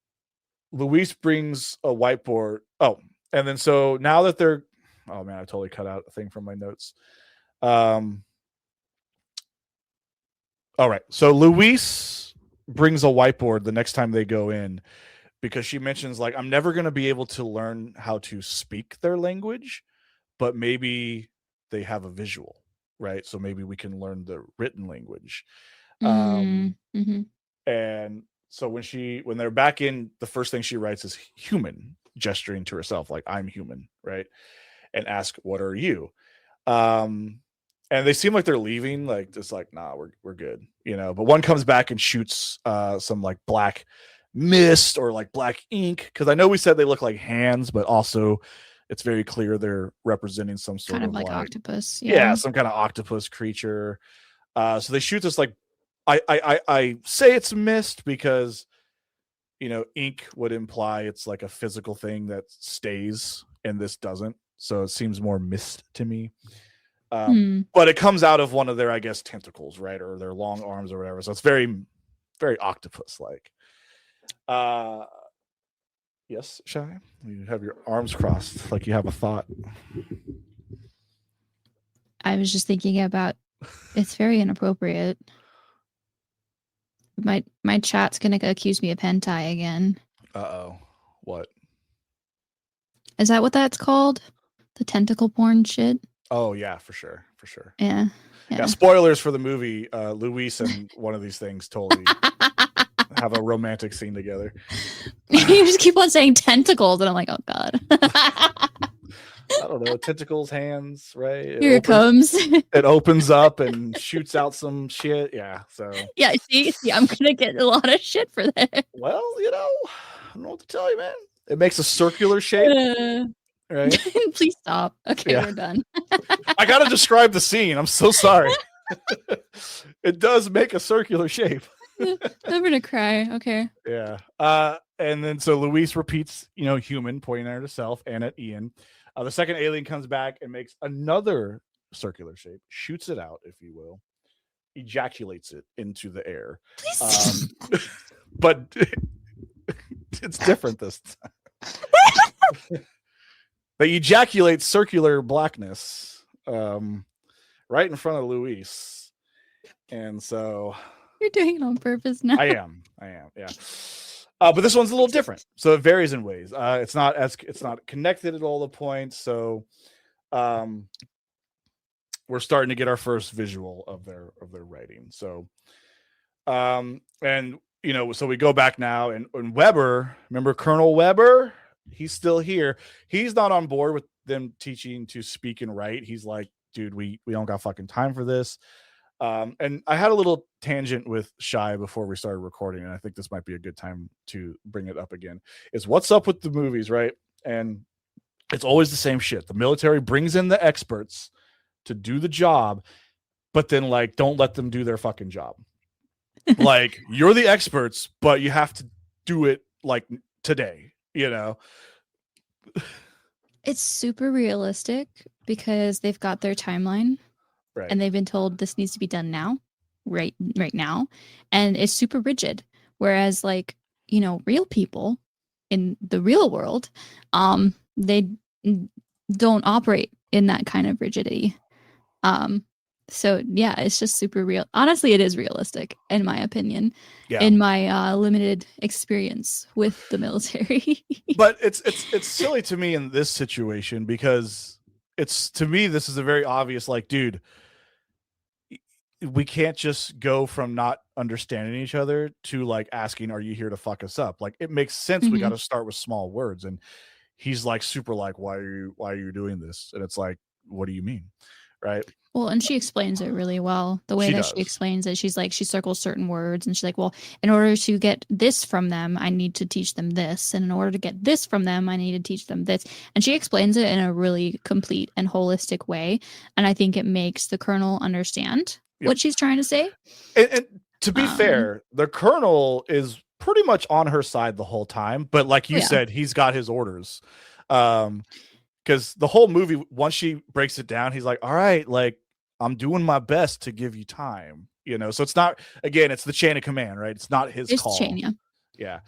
Luis brings a whiteboard. Oh, and then so now that they're, oh man, I totally cut out a thing from my notes. All right. So Luis brings a whiteboard the next time they go in because she mentions, like, I'm never going to be able to learn how to speak their language, but maybe they have a visual, right? So maybe we can learn the written language. And so when they're back in, the first thing she writes is human, gesturing to herself, like, I'm human, right? And ask, what are you? And they seem like they're leaving, like, just like, nah, we're good, but one comes back and shoots some like black mist or like black ink, because I know we said they look like hands, but also it's very clear they're representing some sort kind of like octopus. Yeah, some kind of octopus creature. So they shoot this, like, I say it's mist because ink would imply it's like a physical thing that stays, and this doesn't, so it seems more mist to me. But it comes out of one of their, I guess, tentacles, right, or their long arms or whatever, so it's very, very octopus like. Yes, Shy, you have your arms crossed like you have a thought. I was just thinking about, it's very inappropriate. My chat's gonna accuse me of hentai again. Uh-oh. What? Is that what that's called? The tentacle porn shit? Oh yeah, for sure. Yeah. Spoilers for the movie. Luis and one of these things totally have a romantic scene together. You just keep on saying tentacles, and I'm like, oh god. I don't know, tentacles, hands, right? Here it comes. It opens up and shoots out some shit. Yeah, so. Yeah, see, I'm gonna get a lot of shit for that. Well, I don't know what to tell you, man. It makes a circular shape. Right? Please stop. Okay, we're done. I gotta describe the scene. I'm so sorry. It does make a circular shape. I'm gonna cry. Okay. Yeah. And then so Luis repeats, human, pointing at herself and at Ian. The second alien comes back and makes another circular shape, shoots it out, if you will, ejaculates it into the air. But it's different this time. They ejaculate circular blackness right in front of Luis. And so you're doing it on purpose now. I am, yeah. But this one's a little different, so it varies in ways. It's not connected at all the points. So we're starting to get our first visual of their writing. So so we go back now, and Weber, remember Colonel Weber? He's still here. He's not on board with them teaching to speak and write. He's like, dude, we don't got fucking time for this. And I had a little tangent with Shy before we started recording, and I think this might be a good time to bring it up again. Is what's up with the movies, right? And it's always the same shit. The military brings in the experts to do the job, but then like don't let them do their fucking job. Like you're the experts, but you have to do it like today, you know? It's super realistic because they've got their timeline Right. and they've been told this needs to be done now, right now, and it's super rigid. Whereas like, you know, real people in the real world, they don't operate in that kind of rigidity. Um, so yeah, it's just super real. Honestly, it is realistic in my opinion, Yeah. in my limited experience with the military. But it's silly to me in this situation because it's to me this is a very obvious like, dude, we can't just go from not understanding each other to like asking, are you here to fuck us up? Like it makes sense. We got to start with small words. And he's like super like, why are you doing this? And it's like, what do you mean? Right. Well, and she explains it really well. The way She that she does. explains it, she's like, she circles certain words and she's like, well, in order to get this from them, I need to teach them this. And in order to get this from them, I need to teach them this. And she explains it in a really complete and holistic way. And I think it makes the colonel understand what she's trying to say. And to be fair, the colonel is pretty much on her side the whole time. But like you said, he's got his orders. Because the whole movie, once she breaks it down, he's like, all right, like, I'm doing my best to give you time, you know? So it's not, again, it's the chain of command, right? It's not his call. Chain, yeah. Yeah.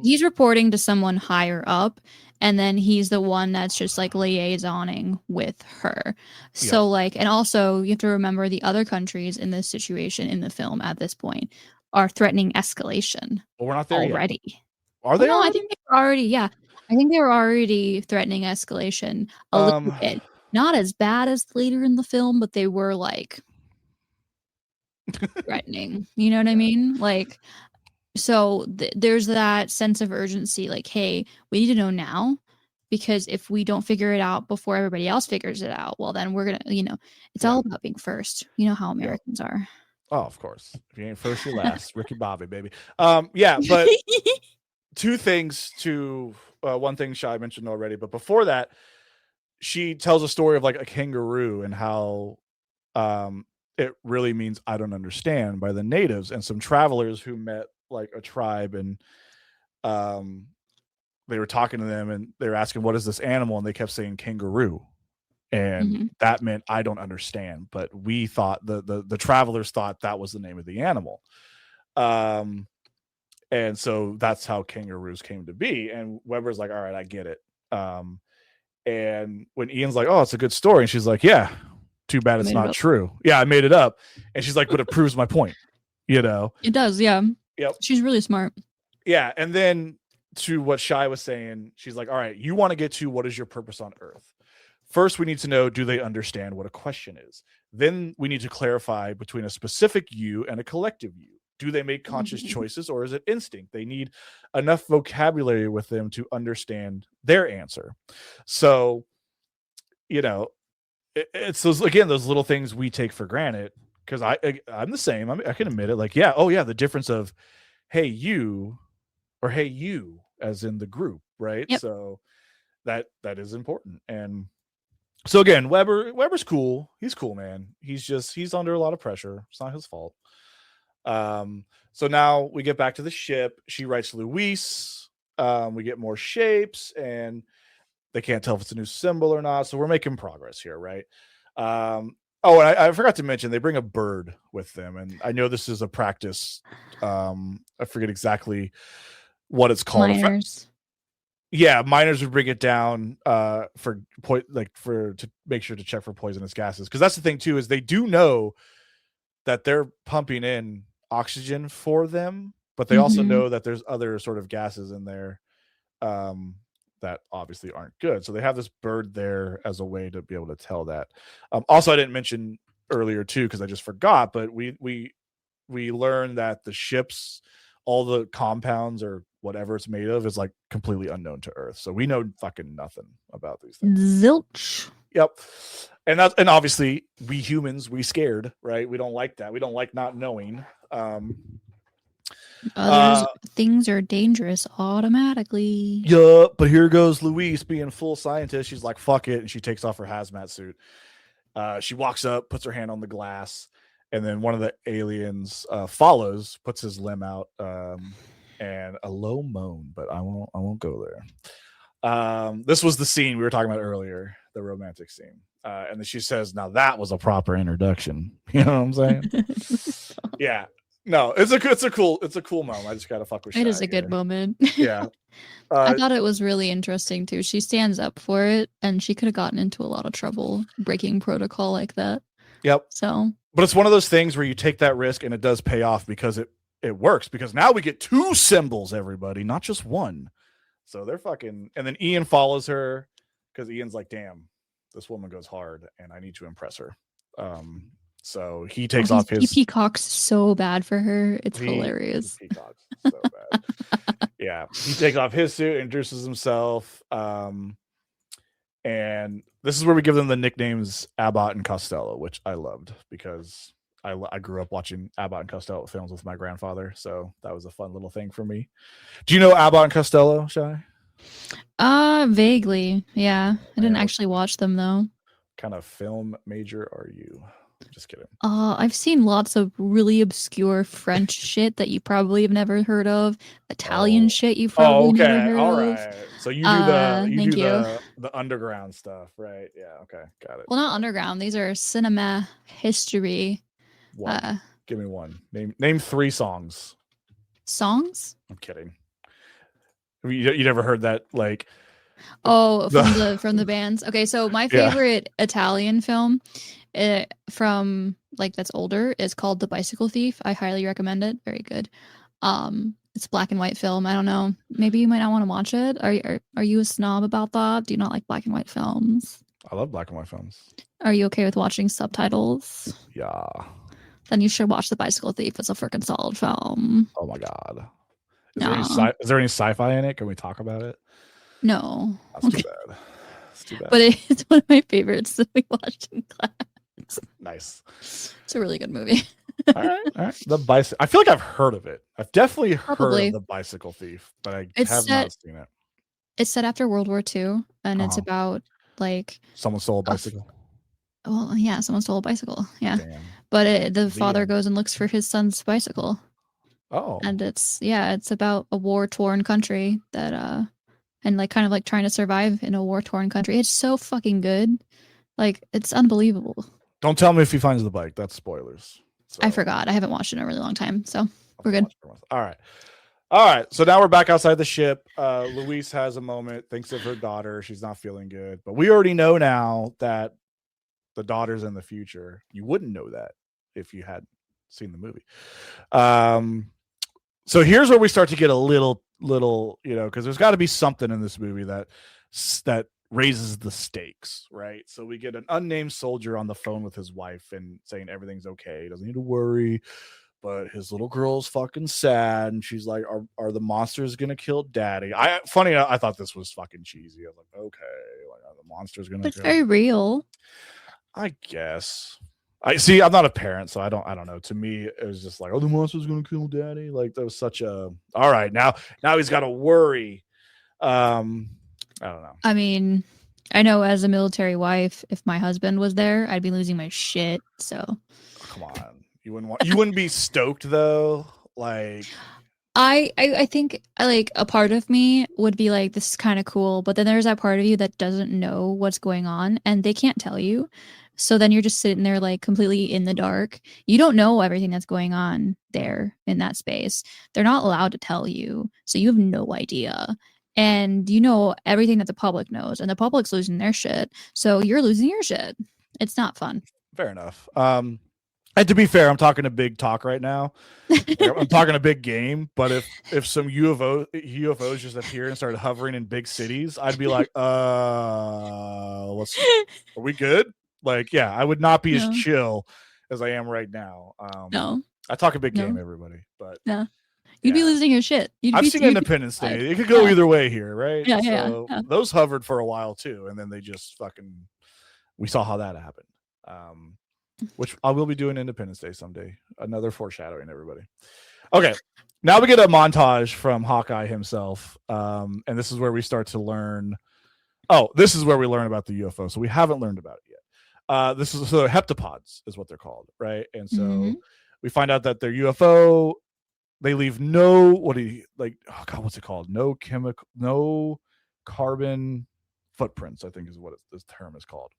He's reporting to someone higher up, and then he's the one that's just like liaisoning with her. So like, and also you have to remember the other countries in this situation in the film at this point are threatening escalation. Well, we're not there already. Yet. Are they? No, already? I think they're already. Yeah, I think they were already threatening escalation a little bit. Not as bad as later in the film, but they were like threatening. You know what I mean? Like, so there's that sense of urgency. Like, hey, we need to know now, because if we don't figure it out before everybody else figures it out, well, then we're gonna, you know, it's all about being first. You know how Americans are. Oh, of course. If you ain't first, you're last. Ricky Bobby, baby. Yeah, but two things to one thing Shy mentioned already, but before that, she tells a story of like a kangaroo and how it really means I don't understand by the natives and some travelers who met like a tribe, and they were talking to them and they were asking, what is this animal? And they kept saying kangaroo. And that meant I don't understand. But we thought the travelers thought that was the name of the animal. And so that's how kangaroos came to be. And Weber's like, all right, I get it. And when Ian's like, oh, it's a good story, and she's like, yeah, too bad it's not true. Yeah, I made it up. And she's like, but it proves my point, you know? It does, yeah. Yep. She's really smart. Yeah. And then to what Shy was saying, she's like, all right, you want to get to what is your purpose on Earth? First, we need to know, do they understand what a question is? Then we need to clarify between a specific you and a collective you. Do they make conscious choices, or is it instinct? They need enough vocabulary with them to understand their answer. So, you know, it's those, again, those little things we take for granted, because I'm the same. I can admit it. Like, yeah, oh yeah, the difference of, hey, you, or hey, you, as in the group, right? Yep. So that is important. And so again, Weber's cool. He's cool, man. He's under a lot of pressure. It's not his fault. So now we get back to the ship. She writes Luis. We get more shapes, and they can't tell if it's a new symbol or not. So we're making progress here, right? Oh, and I forgot to mention, they bring a bird with them, and I know this is a practice. I forget exactly what it's called. Miners. Yeah, miners would bring it down to make sure to check for poisonous gases, because that's the thing too, is they do know that they're pumping in oxygen for them, but they also know that there's other sort of gases in there that obviously aren't good. So they have this bird there as a way to be able to tell that. Also, I didn't mention earlier too, because I just forgot, but we learned that the ships, all the compounds or whatever it's made of, is like completely unknown to Earth. So we know fucking nothing about these things. Zilch. Yep. and obviously we humans, we scared, right? We don't like that. We don't like not knowing. Others things are dangerous automatically. Yeah, but here goes Louise being full scientist. She's like, fuck it. And she takes off her hazmat suit. She walks up, puts her hand on the glass, and then one of the aliens follows, puts his limb out, and a low moan, but I won't go there. This was the scene we were talking about earlier, the romantic scene. And then she says, now that was a proper introduction. You know what I'm saying? Yeah. No, it's a cool moment. I just gotta fuck with Shy. It is a good moment. Yeah. I thought it was really interesting too. She stands up for it, and she could have gotten into a lot of trouble breaking protocol like that. Yep. So, but it's one of those things where you take that risk and it does pay off because it works. Because now we get 2 symbols, everybody, not just one. So they're fucking. And then Ian follows her because Ian's like, "Damn, this woman goes hard, and I need to impress her." So he takes off his. He peacocks so bad for her. It's hilarious. He peacocks so bad. Yeah, he takes off his suit, introduces himself, and this is where we give them the nicknames Abbott and Costello, which I loved because I grew up watching Abbott and Costello films with my grandfather, so that was a fun little thing for me. Do you know Abbott and Costello, Shy? Vaguely, yeah. I didn't actually watch them though. What kind of film major are you? Just kidding. I've seen lots of really obscure French shit that you probably have never heard of. Italian shit you've probably never heard all of. Right. So you do the underground stuff, right? Yeah. Okay, got it. Well, not underground. These are cinema history. What? Give me one. Name 3 songs. Songs? I'm kidding. You never heard that like? Oh, from the bands. Okay, so my favorite Italian film from like that's older is called The Bicycle Thief. I highly recommend it. Very good. It's a black and white film. I don't know. Maybe you might not want to watch it. Are you a snob about that? Do you not like black and white films? I love black and white films. Are you okay with watching subtitles? Yeah. Then you should watch The Bicycle Thief. It's a freaking solid film. Oh my god. Is there any sci-fi in it? Can we talk about it? No. That's too bad. That's too bad. But it's one of my favorites that we watched in class. Nice. It's a really good movie. All right. The bicycle. I feel like I've heard of it. I've definitely heard of The Bicycle Thief, but I have not seen it. It's set after World War II, and it's about like someone stole a bicycle. Well, yeah, someone stole a bicycle. Yeah. Damn. But the father goes and looks for his son's bicycle. Oh. And it's about a war-torn country that and like kind of like trying to survive in a war-torn country. It's so fucking good. Like, it's unbelievable. Don't tell me if he finds the bike. That's spoilers. So. I forgot. I haven't watched it in a really long time, so we're good. All right. So now we're back outside the ship. Luis has a moment, thinks of her daughter. She's not feeling good. But we already know now that the daughter's in the future. You wouldn't know that if you hadn't seen the movie. So here's where we start to get a little, because there's got to be something in this movie that raises the stakes, right? So we get an unnamed soldier on the phone with his wife and saying everything's okay, he doesn't need to worry, but his little girl's fucking sad, and she's like, are the monsters gonna kill daddy? I thought this was fucking cheesy. I was like, okay, like, are the monsters gonna it's very real, I guess. I'm not a parent, so I don't know. To me, it was just like, oh, the monster's gonna kill daddy. Like, that was such a all right, now he's got to worry. I don't know. I mean, I know as a military wife, if my husband was there, I'd be losing my shit. So come on, you wouldn't be stoked though. Like, I think like a part of me would be like, this is kind of cool, but then there's that part of you that doesn't know what's going on and they can't tell you. So then you're just sitting there like completely in the dark. You don't know everything that's going on there in that space. They're not allowed to tell you. So you have no idea. And you know everything that the public knows, and the public's losing their shit. So you're losing your shit. It's not fun. Fair enough. And to be fair, I'm talking a big talk right now. I'm talking a big game. But if some UFOs just appeared and started hovering in big cities, I'd be like, are we good? Like, yeah, I would not be as chill as I am right now. No. I talk a big game, everybody. But yeah. You'd be losing your shit. I've seen Independence Day. It could go either way here, right? Yeah. Those hovered for a while too, and then they just fucking we saw how that happened. Which I will be doing Independence Day someday. Another foreshadowing, everybody. Okay, now we get a montage from Hawkeye himself, and this is where we start to learn. Oh, this is where we learn about the UFO. So we haven't learned about it yet. This is so heptapods is what they're called, right? And so we find out that they're UFO. They leave no oh god, what's it called? No carbon footprints, I think is what this term is called.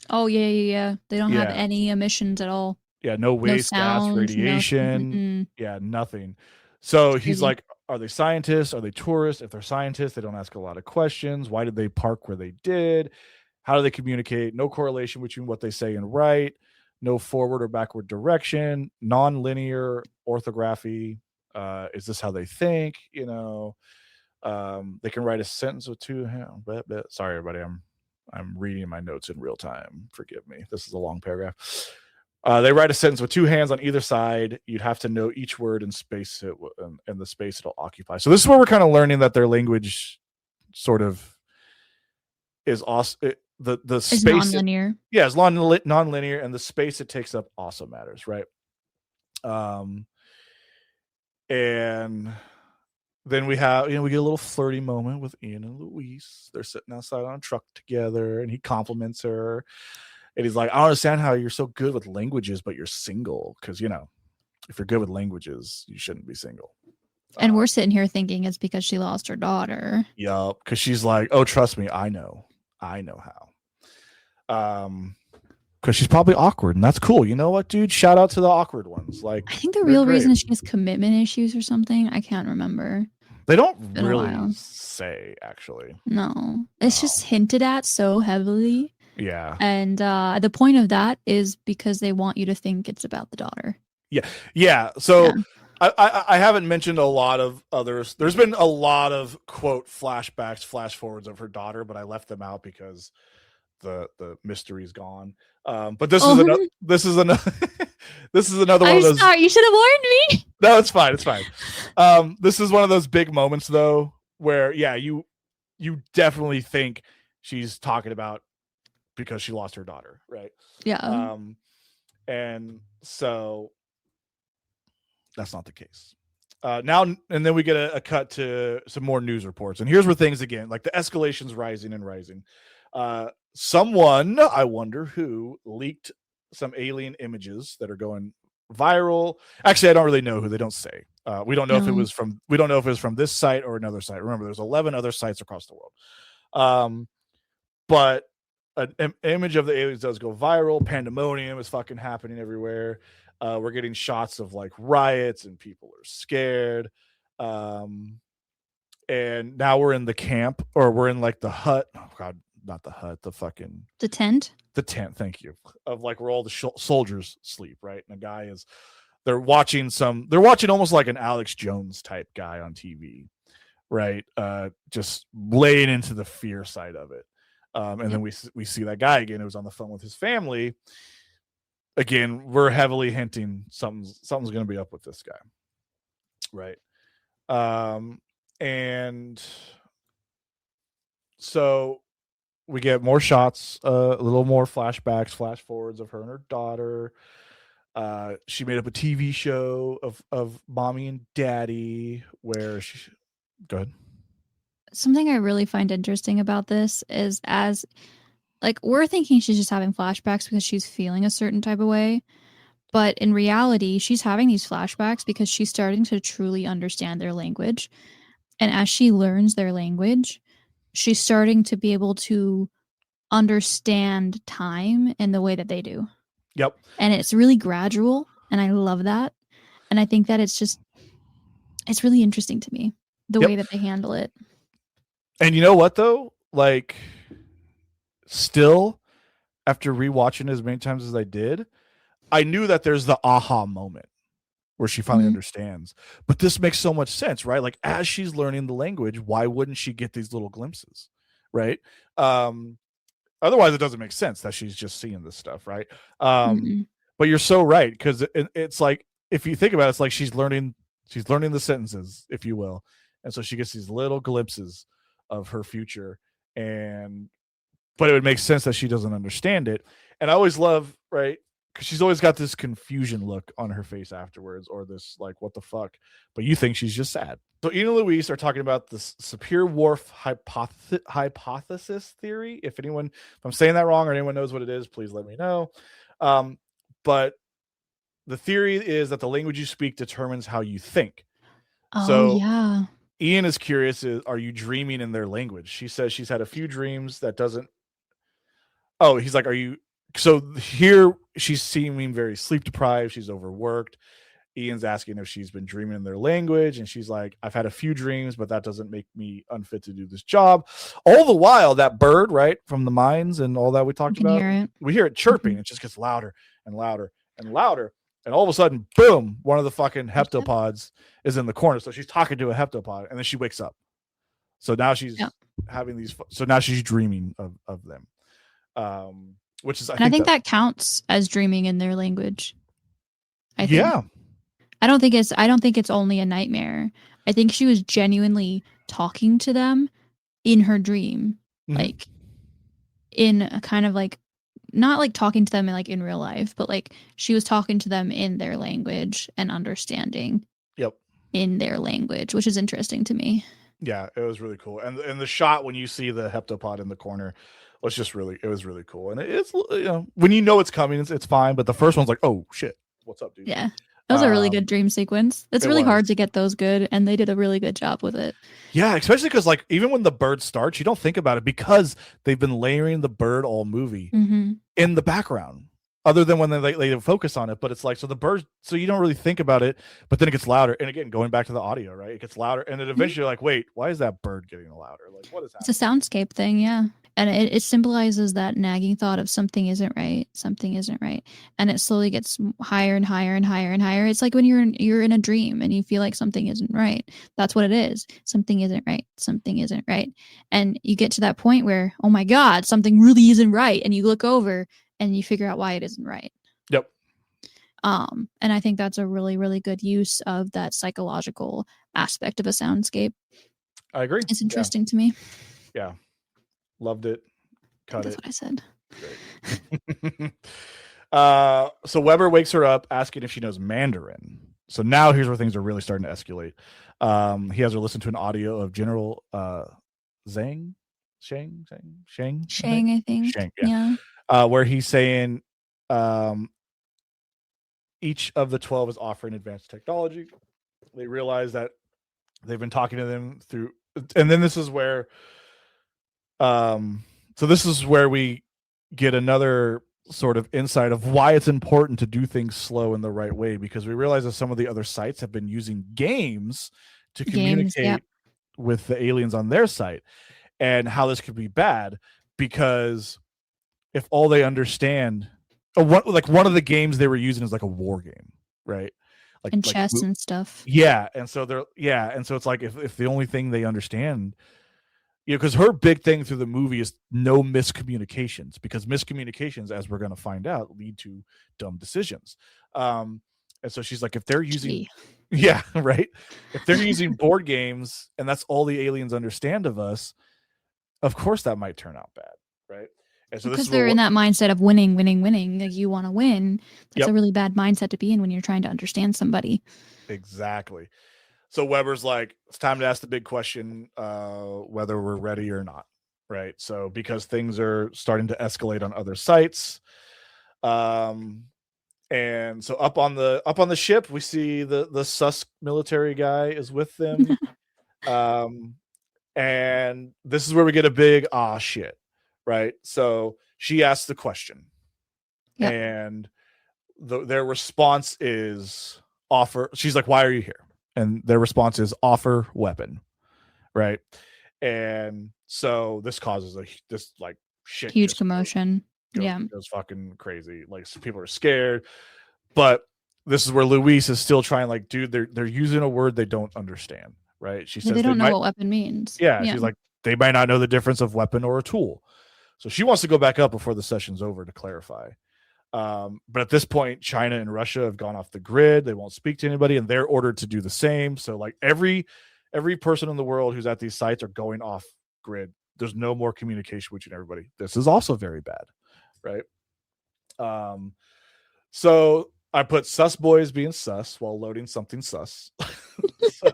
Oh yeah. They don't have any emissions at all. Yeah, no waste, gas, radiation. Yeah, nothing. So he's like, are they scientists? Are they tourists? If they're scientists, they don't ask a lot of questions. Why did they park where they did? How do they communicate? No correlation between what they say and write. No forward or backward direction. Non-linear orthography. Is this how they think? You know, they can write a sentence with two hands. Sorry, everybody. I'm reading my notes in real time. Forgive me. This is a long paragraph. They write a sentence with two hands on either side. You'd have to know each word and space it and the space it'll occupy. So this is where we're kind of learning that their language sort of is also the space non-linear. It's non-linear, and the space it takes up also matters, right? And then we have, we get a little flirty moment with Ian and Louise. They're sitting outside on a truck together, and he compliments her. And he's like, I don't understand how you're so good with languages, but you're single. Because, if you're good with languages, you shouldn't be single. And we're sitting here thinking it's because she lost her daughter. Yup. Because she's like, oh, trust me, I know how. Because she's probably awkward, and that's cool. You know what, dude? Shout out to the awkward ones. Like, I think the real reason is she has commitment issues or something. I can't remember. They don't really say, actually. No. It's just hinted at so heavily. Yeah. And the point of that is because they want you to think it's about the daughter. Yeah. So I haven't mentioned a lot of others. There's been a lot of quote flashbacks, flash forwards of her daughter, but I left them out because the mystery's gone. But this is another this is another one of those. Sorry, you should have warned me. No, it's fine. This is one of those big moments though, where you definitely think she's talking about because she lost her daughter, right? Yeah. And so that's not the case. Now, and then we get a cut to some more news reports. And here's where things, again, like the escalation's rising and rising. Someone, I wonder who, leaked some alien images that are going viral. Actually, I don't really know who. They don't say. We don't know if it was from this site or another site. Remember, there's 11 other sites across the world. But an image of the aliens does go viral. Pandemonium is fucking happening everywhere. We're getting shots of like riots and people are scared. And now we're in the camp, or we're in like the hut. Oh god, not the hut, the tent. The tent, thank you. Of like where all the soldiers sleep, right? And the guy they're watching almost like an Alex Jones type guy on TV, right? Just laying into the fear side of it. And then we see that guy again who was on the phone with his family. Again, we're heavily hinting something's going to be up with this guy, right? And so we get more shots, a little more flashbacks, flash forwards of her and her daughter. She made up a TV show of mommy and daddy where she. Go ahead. Something I really find interesting about this is we're thinking she's just having flashbacks because she's feeling a certain type of way. But in reality, she's having these flashbacks because she's starting to truly understand their language. And as she learns their language, she's starting to be able to understand time in the way that they do. Yep. And it's really gradual. And I love that. And I think that it's really interesting to me, the way that they handle it. And you know what, though? Like, still, after rewatching as many times as I did, I knew that there's the aha moment where she finally understands. But this makes so much sense, right? Like, as she's learning the language, why wouldn't she get these little glimpses, right? Otherwise, it doesn't make sense that she's just seeing this stuff, right? But you're so right, because it's like, if you think about it, it's like she's learning the sentences, if you will. And so she gets these little glimpses of her future, and but it would make sense that she doesn't understand it. And I always love, right? Because she's always got this confusion look on her face afterwards, or this like, what the fuck? But you think she's just sad. So Ian and Louise are talking about this Sapir-Whorf hypothesis theory. If I'm saying that wrong or anyone knows what it is, please let me know. But the theory is that the language you speak determines how you think. Oh, So yeah. Ian is curious, are you dreaming in their language? She says she's had a few dreams that doesn't. Oh, he's like, are you? So here she's seeming very sleep deprived. She's overworked. Ian's asking if she's been dreaming in their language, and she's like, I've had a few dreams, but that doesn't make me unfit to do this job. All the while, that bird, right, from the mines and all that we You talked can about, hear it. we hear it chirping. It just gets louder and louder and louder. And all of a sudden, boom, one of the fucking heptapods is in the corner. So she's talking to a heptapod, and then she wakes up. So now she's having these. So now she's dreaming of them, which is, I think that counts as dreaming in their language. I think. Yeah. I don't think it's only a nightmare. I think she was genuinely talking to them in her dream, like in a kind of like, not like talking to them in, like in real life, but like she was talking to them in their language and understanding. Yep. In their language, which is interesting to me. Yeah, it was really cool, and the shot when you see the heptapod in the corner was just really cool, and it's when you know it's coming, it's fine, but the first one's like, oh shit, what's up, dude? Yeah. That was a really good dream sequence. It's really hard to get those good, and they did a really good job with it. Yeah, especially because like even when the bird starts, you don't think about it because they've been layering the bird all movie in the background, other than when they focus on it. But it's like, so the bird, so you don't really think about it, but then it gets louder. And again, going back to the audio, right? It gets louder, and then eventually like, wait, why is that bird getting louder? Like, what is happening? It's a soundscape thing, yeah. And it symbolizes that nagging thought of something isn't right, and it slowly gets higher and higher and higher and higher. It's like when you're in a dream and you feel like something isn't right. That's what it is. Something isn't right, and you get to that point where, oh my god, something really isn't right, and you look over and you figure out why it isn't right. Yep. And I think that's a really, really good use of that psychological aspect of a soundscape. I agree. It's interesting to me. Yeah. Loved it. Cut That's it. what I said. Great. So Weber wakes her up asking if she knows Mandarin. So now here's where things are really starting to escalate. He has her listen to an audio of General Shang, I think. Shang, yeah. Where he's saying each of the 12 is offering advanced technology. They realize that they've been talking to them through, and then this is where so this is where we get another sort of insight of why it's important to do things slow in the right way, because we realize that some of the other sites have been using games to communicate with the aliens on their site, and how this could be bad, because if all they understand, one of the games they were using is like a war game, right? And chess and stuff. Yeah, and so it's like if the only thing they understand, because her big thing through the movie is no miscommunications, because miscommunications, as we're going to find out, lead to dumb decisions. And so she's like, if they're using, yeah, right. If they're using board games and that's all the aliens understand of us, of course that might turn out bad, right? And so because they're in that mindset of winning. Like, you want to win. That's a really bad mindset to be in when you're trying to understand somebody. Exactly. So Weber's like, it's time to ask the big question, whether we're ready or not, right? So because things are starting to escalate on other sites, and so up on the ship, we see the sus military guy is with them, and this is where we get a big shit, right? So she asks the question, and their response is offer. She's like, "Why are you here?" And their response is offer weapon, right? And so this causes this like shit, huge commotion. Goes fucking crazy. Like, people are scared, but this is where Louise is still trying. Like, dude, they're using a word they don't understand, right? She says they don't know what weapon means. Yeah, she's like, they might not know the difference of weapon or a tool. So she wants to go back up before the session's over to clarify. But at this point, China and Russia have gone off the grid. They won't speak to anybody, and they're ordered to do the same. So like every person in the world who's at these sites are going off grid there's no more communication between everybody. This is also very bad, right? So I put sus boys being sus while loading something sus. So,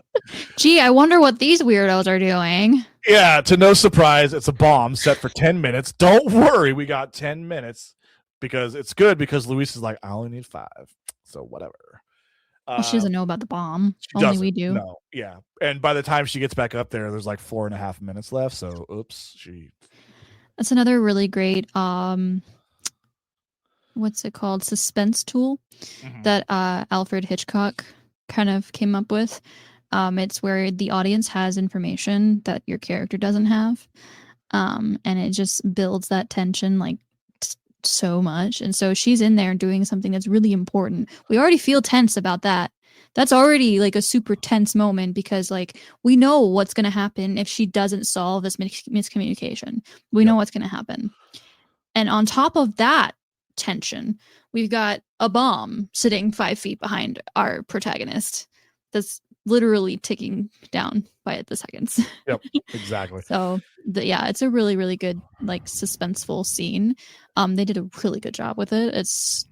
Gee, I wonder what these weirdos are doing. yeah, to no surprise, it's a bomb set for 10 minutes. Don't worry, we got 10 minutes because it's good because Luis is like, I only need 5. So whatever. Well, she doesn't know about the bomb. She Only we doesn't. do. No, yeah. And by the time she gets back up there, there's like 4.5 minutes left. So oops, That's another really great what's it called? Suspense tool that Alfred Hitchcock kind of came up with. It's where the audience has information that your character doesn't have. And it just builds that tension like so much. And so she's in there doing something that's really important. We already feel tense about that. That's already like a super tense moment because like we know what's going to happen if she doesn't solve this miscommunication. We know what's going to happen. And on top of that tension, we've got a bomb sitting 5 feet behind our protagonist that's literally ticking down by the seconds. Yep, exactly. So it's a really, really good like suspenseful scene. They did a really good job with it. It's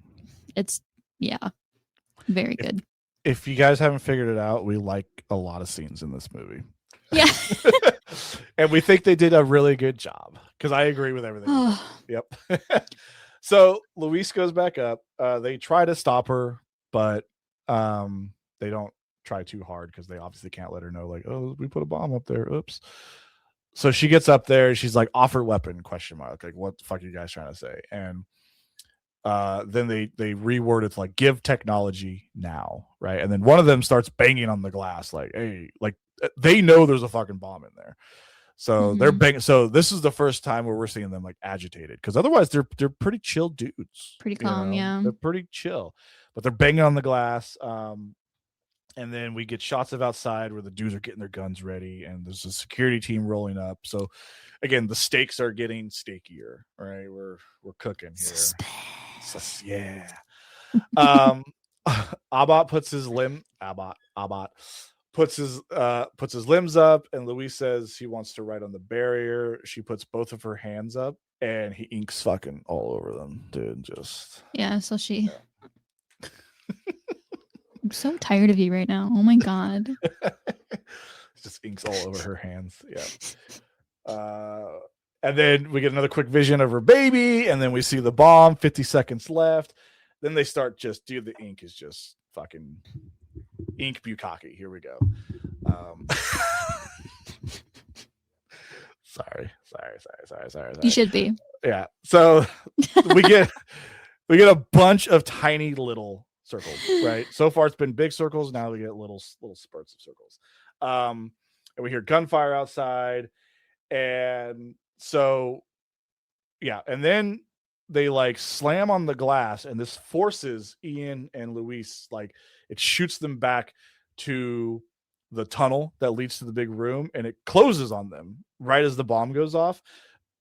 very good. If you guys haven't figured it out, we like a lot of scenes in this movie. Yeah. And we think they did a really good job because I agree with everything. Yep. So Luis goes back up. They try to stop her, but they don't try too hard because they obviously can't let her know, like, oh, we put a bomb up there. Oops. So she gets up there. She's like, offer weapon, ? Like, what the fuck are you guys trying to say? And then they reword it to like, give technology now, right? And then one of them starts banging on the glass, like, hey, like they know there's a fucking bomb in there. So they're banging. So this is the first time where we're seeing them like agitated because otherwise they're pretty chill dudes. Pretty calm, yeah. They're pretty chill, but they're banging on the glass. And then we get shots of outside where the dudes are getting their guns ready, and there's a security team rolling up. So again, the stakes are getting stakier, right? We're cooking here. Yeah. Abbott puts his puts his limbs up, and Luis says he wants to write on the barrier. She puts both of her hands up, and he inks fucking all over them, dude. Just so she. I'm so tired of you right now. Oh my god. Just inks all over her hands. Yeah. And then we get another quick vision of her baby, and then we see the bomb. 50 seconds left. Then they start the ink is just fucking ink bukkake. Here we go. Sorry. You should be. Yeah. So we get a bunch of tiny little circles, right? So far it's been big circles. Now we get little spurts of circles. And we hear gunfire outside. And so, yeah. And then they like slam on the glass, and this forces Ian and Luis, like it shoots them back to the tunnel that leads to the big room, and it closes on them right as the bomb goes off,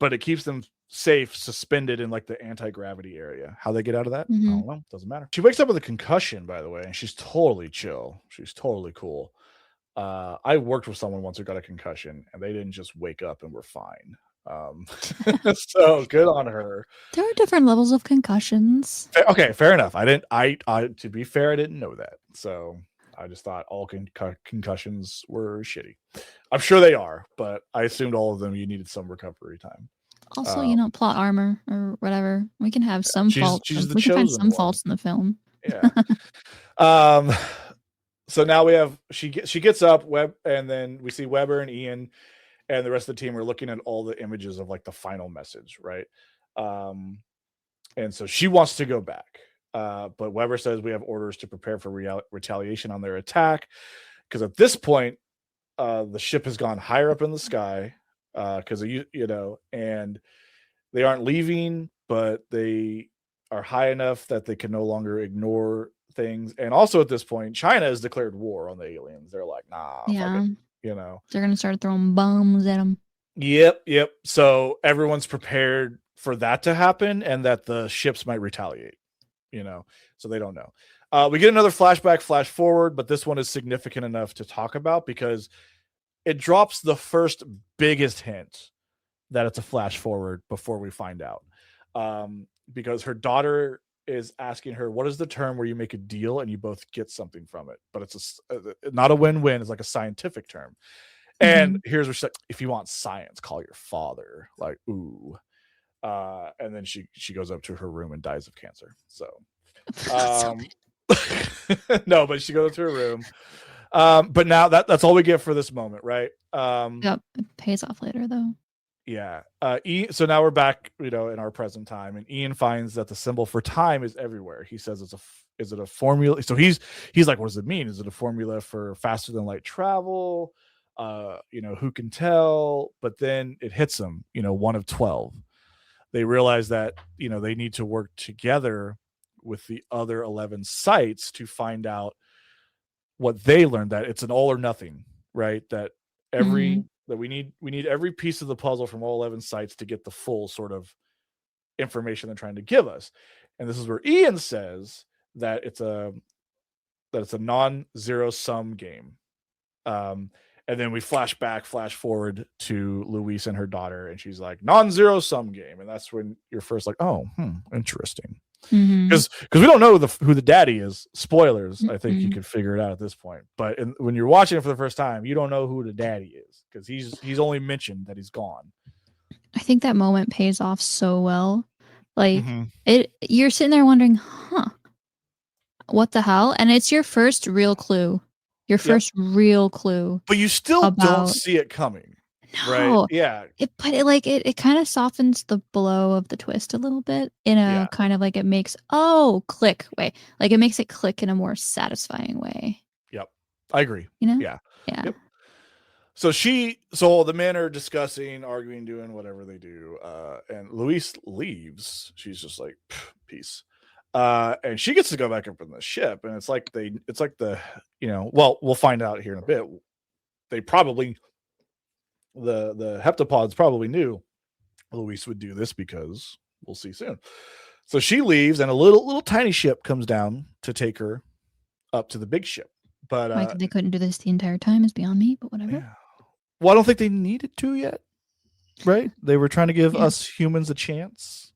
but it keeps them safe, suspended in like the anti-gravity area. How they get out of that, I don't know. Doesn't matter. She wakes up with a concussion, by the way, and she's totally chill. She's totally cool. I worked with someone once who got a concussion, and they didn't just wake up and were fine. So good on her. There are different levels of concussions. Okay, fair enough. I to be fair, I didn't know that. So I just thought all concussions were shitty. I'm sure they are, but I assumed all of them you needed some recovery time. Also, plot armor or whatever. We can have some faults. We can find some faults in the film. Yeah. So now we have she gets up, and then we see Weber and Ian and the rest of the team are looking at all the images of like the final message, right? And so she wants to go back. But Weber says we have orders to prepare for retaliation on their attack. Because at this point, the ship has gone higher up in the sky because and they aren't leaving, but they are high enough that they can no longer ignore things. And also at this point, China has declared war on the aliens. They're like, nah, fuck it, They're going to start throwing bombs at them. Yep. So everyone's prepared for that to happen and that the ships might retaliate, so they don't know. We get another flashback, flash forward, but this one is significant enough to talk about because it drops the first biggest hint that it's a flash forward before we find out. Because her daughter is asking her, what is the term where you make a deal and you both get something from it? But it's not a win-win. It's like a scientific term. And here's where she's like, if you want science, call your father. Like, ooh. And then she goes up to her room and dies of cancer. So, no, but she goes up to her room. But now that's all we get for this moment, right? Yep, it pays off later though. Yeah. So now we're back, in our present time, and Ian finds that the symbol for time is everywhere. He says, is it a formula? So he's like, what does it mean? Is it a formula for faster than light travel? Who can tell? But then it hits them, 1 of 12. They realize that, they need to work together with the other 11 sites to find out what they learned, that it's an all or nothing, right? That that we need every piece of the puzzle from all 11 sites to get the full sort of information they're trying to give us. And this is where Ian says that it's a non-zero sum game. And then we flash forward to Louise and her daughter, and she's like, non-zero sum game. And that's when you're first like, oh, interesting. Because we don't know who the daddy is. Spoilers. I think you could figure it out at this point. But when you're watching it for the first time, you don't know who the daddy is, because he's only mentioned that he's gone. I think that moment pays off so well. Like you're sitting there wondering, what the hell? And it's your first real clue. Real clue. But you still don't see it coming. No. Right? Yeah. It kind of softens the blow of the twist a little bit in a kind of like, it makes click way. Like it makes it click in a more satisfying way. Yep. I agree. Yeah. Yep. So the men are discussing, arguing, doing whatever they do. And Louise leaves. She's just like, peace. And she gets to go back up in the ship, and it's like we'll find out here in a bit. They probably, the heptapods probably knew Louise would do this, because we'll see soon. So she leaves, and a little tiny ship comes down to take her up to the big ship. But they couldn't do this the entire time is beyond me, but whatever. Yeah. Well, I don't think they needed to yet, right? They were trying to give us humans a chance.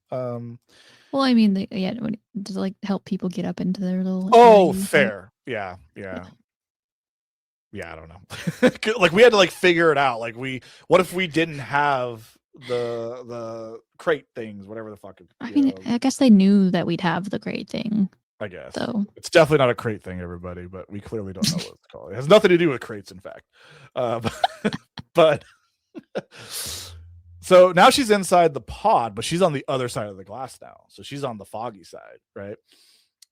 Well, I mean, does it like help people get up into their little? Oh, fair. Yeah. I don't know. Like we had to figure it out. Like what if we didn't have the crate things, whatever the fuck. I mean, I guess they knew that we'd have the crate thing. I guess. So it's definitely not a crate thing, everybody, but we clearly don't know what it's called. It has nothing to do with crates, in fact. But so now she's inside the pod, but she's on the other side of the glass now. So she's on the foggy side, right?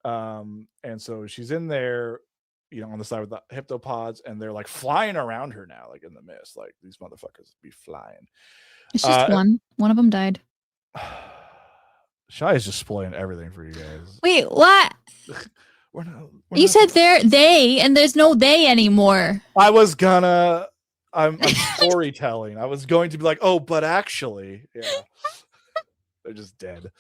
And so she's in there, on the side with the heptapods, and they're like flying around her now, like in the mist. Like these motherfuckers be flying. It's just one. One of them died. Shy is just spoiling everything for you guys. Wait, what? You said they, and there's no they anymore. I'm storytelling. I was going to be like, oh, but actually, they're just dead.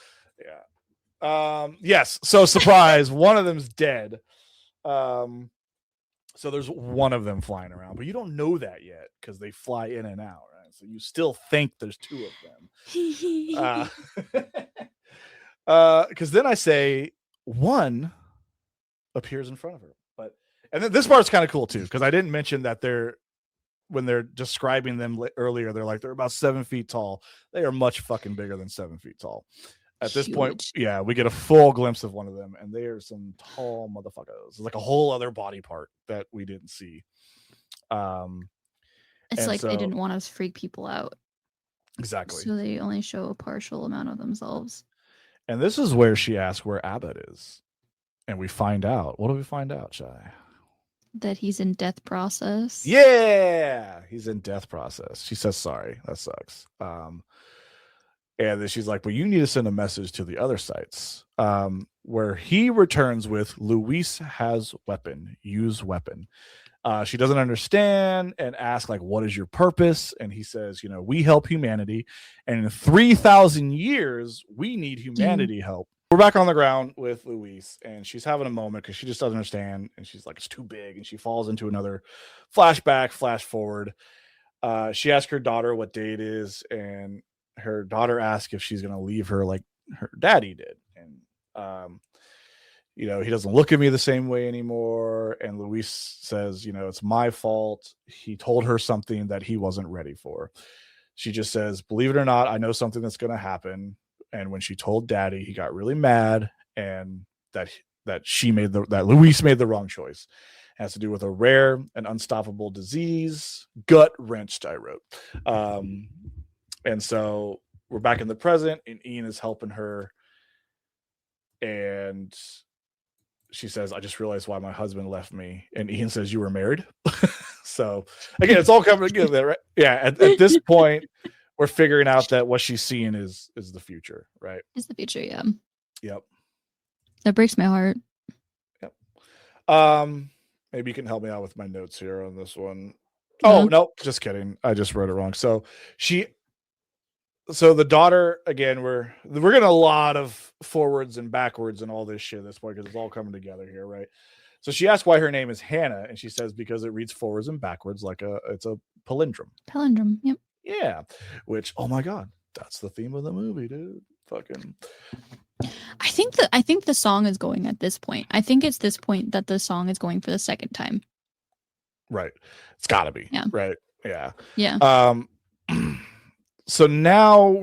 Yeah. Yes. So surprise, one of them's dead. So there's one of them flying around, but you don't know that yet because they fly in and out, right? So you still think there's two of them. Because then I say one appears in front of her, and then this part's kind of cool too, because I didn't mention that when they're describing them earlier, they're like, they're about 7 feet tall. They are much fucking bigger than 7 feet tall. At this point, we get a full glimpse of one of them, and they are some tall motherfuckers. It's like a whole other body part that we didn't see. It's like they didn't want to freak people out. Exactly. So they only show a partial amount of themselves. And this is where she asks where Abbott is. And we find out. What do we find out, Shai? That he's in death process. Yeah, he's in death process. She says, sorry, that sucks. And then she's like, well, you need to send a message to the other sites, where he returns with Louise has weapon, use weapon. She doesn't understand and asks, like, what is your purpose? And he says, we help humanity. And in 3,000 years, we need humanity help. We're back on the ground with Louise, and she's having a moment because she just doesn't understand. And she's like, it's too big. And she falls into another flashback, flash forward. She asks her daughter what day it is, and her daughter asks if she's gonna leave her like her daddy did, and he doesn't look at me the same way anymore. And Luis says, it's my fault. He told her something that he wasn't ready for. She just says, believe it or not, I know something that's going to happen. And when she told daddy, he got really mad, and that Luis made the wrong choice. It has to do with a rare and unstoppable disease. Gut wrenched, I wrote. And so we're back in the present, and Ian is helping her. And she says, I just realized why my husband left me. And Ian says, you were married? So again, it's all coming together, right? Yeah. At this point, we're figuring out that what she's seeing is the future, right? It's the future, yeah. Yep. That breaks my heart. Yep. Maybe you can help me out with my notes here on this one. Oh, no, just kidding. I just wrote it wrong. So the daughter, again, we're getting a lot of forwards and backwards and all this shit at this point because it's all coming together here, right? So she asks why her name is Hannah, and she says because it reads forwards and backwards like it's a palindrome. Palindrome, yep. Yeah, which, oh my god, that's the theme of the movie, dude. Fucking. I think the song is going at this point. I think it's this point that the song is going for the second time. Right, it's got to be. Yeah. Right. Yeah. Yeah. So now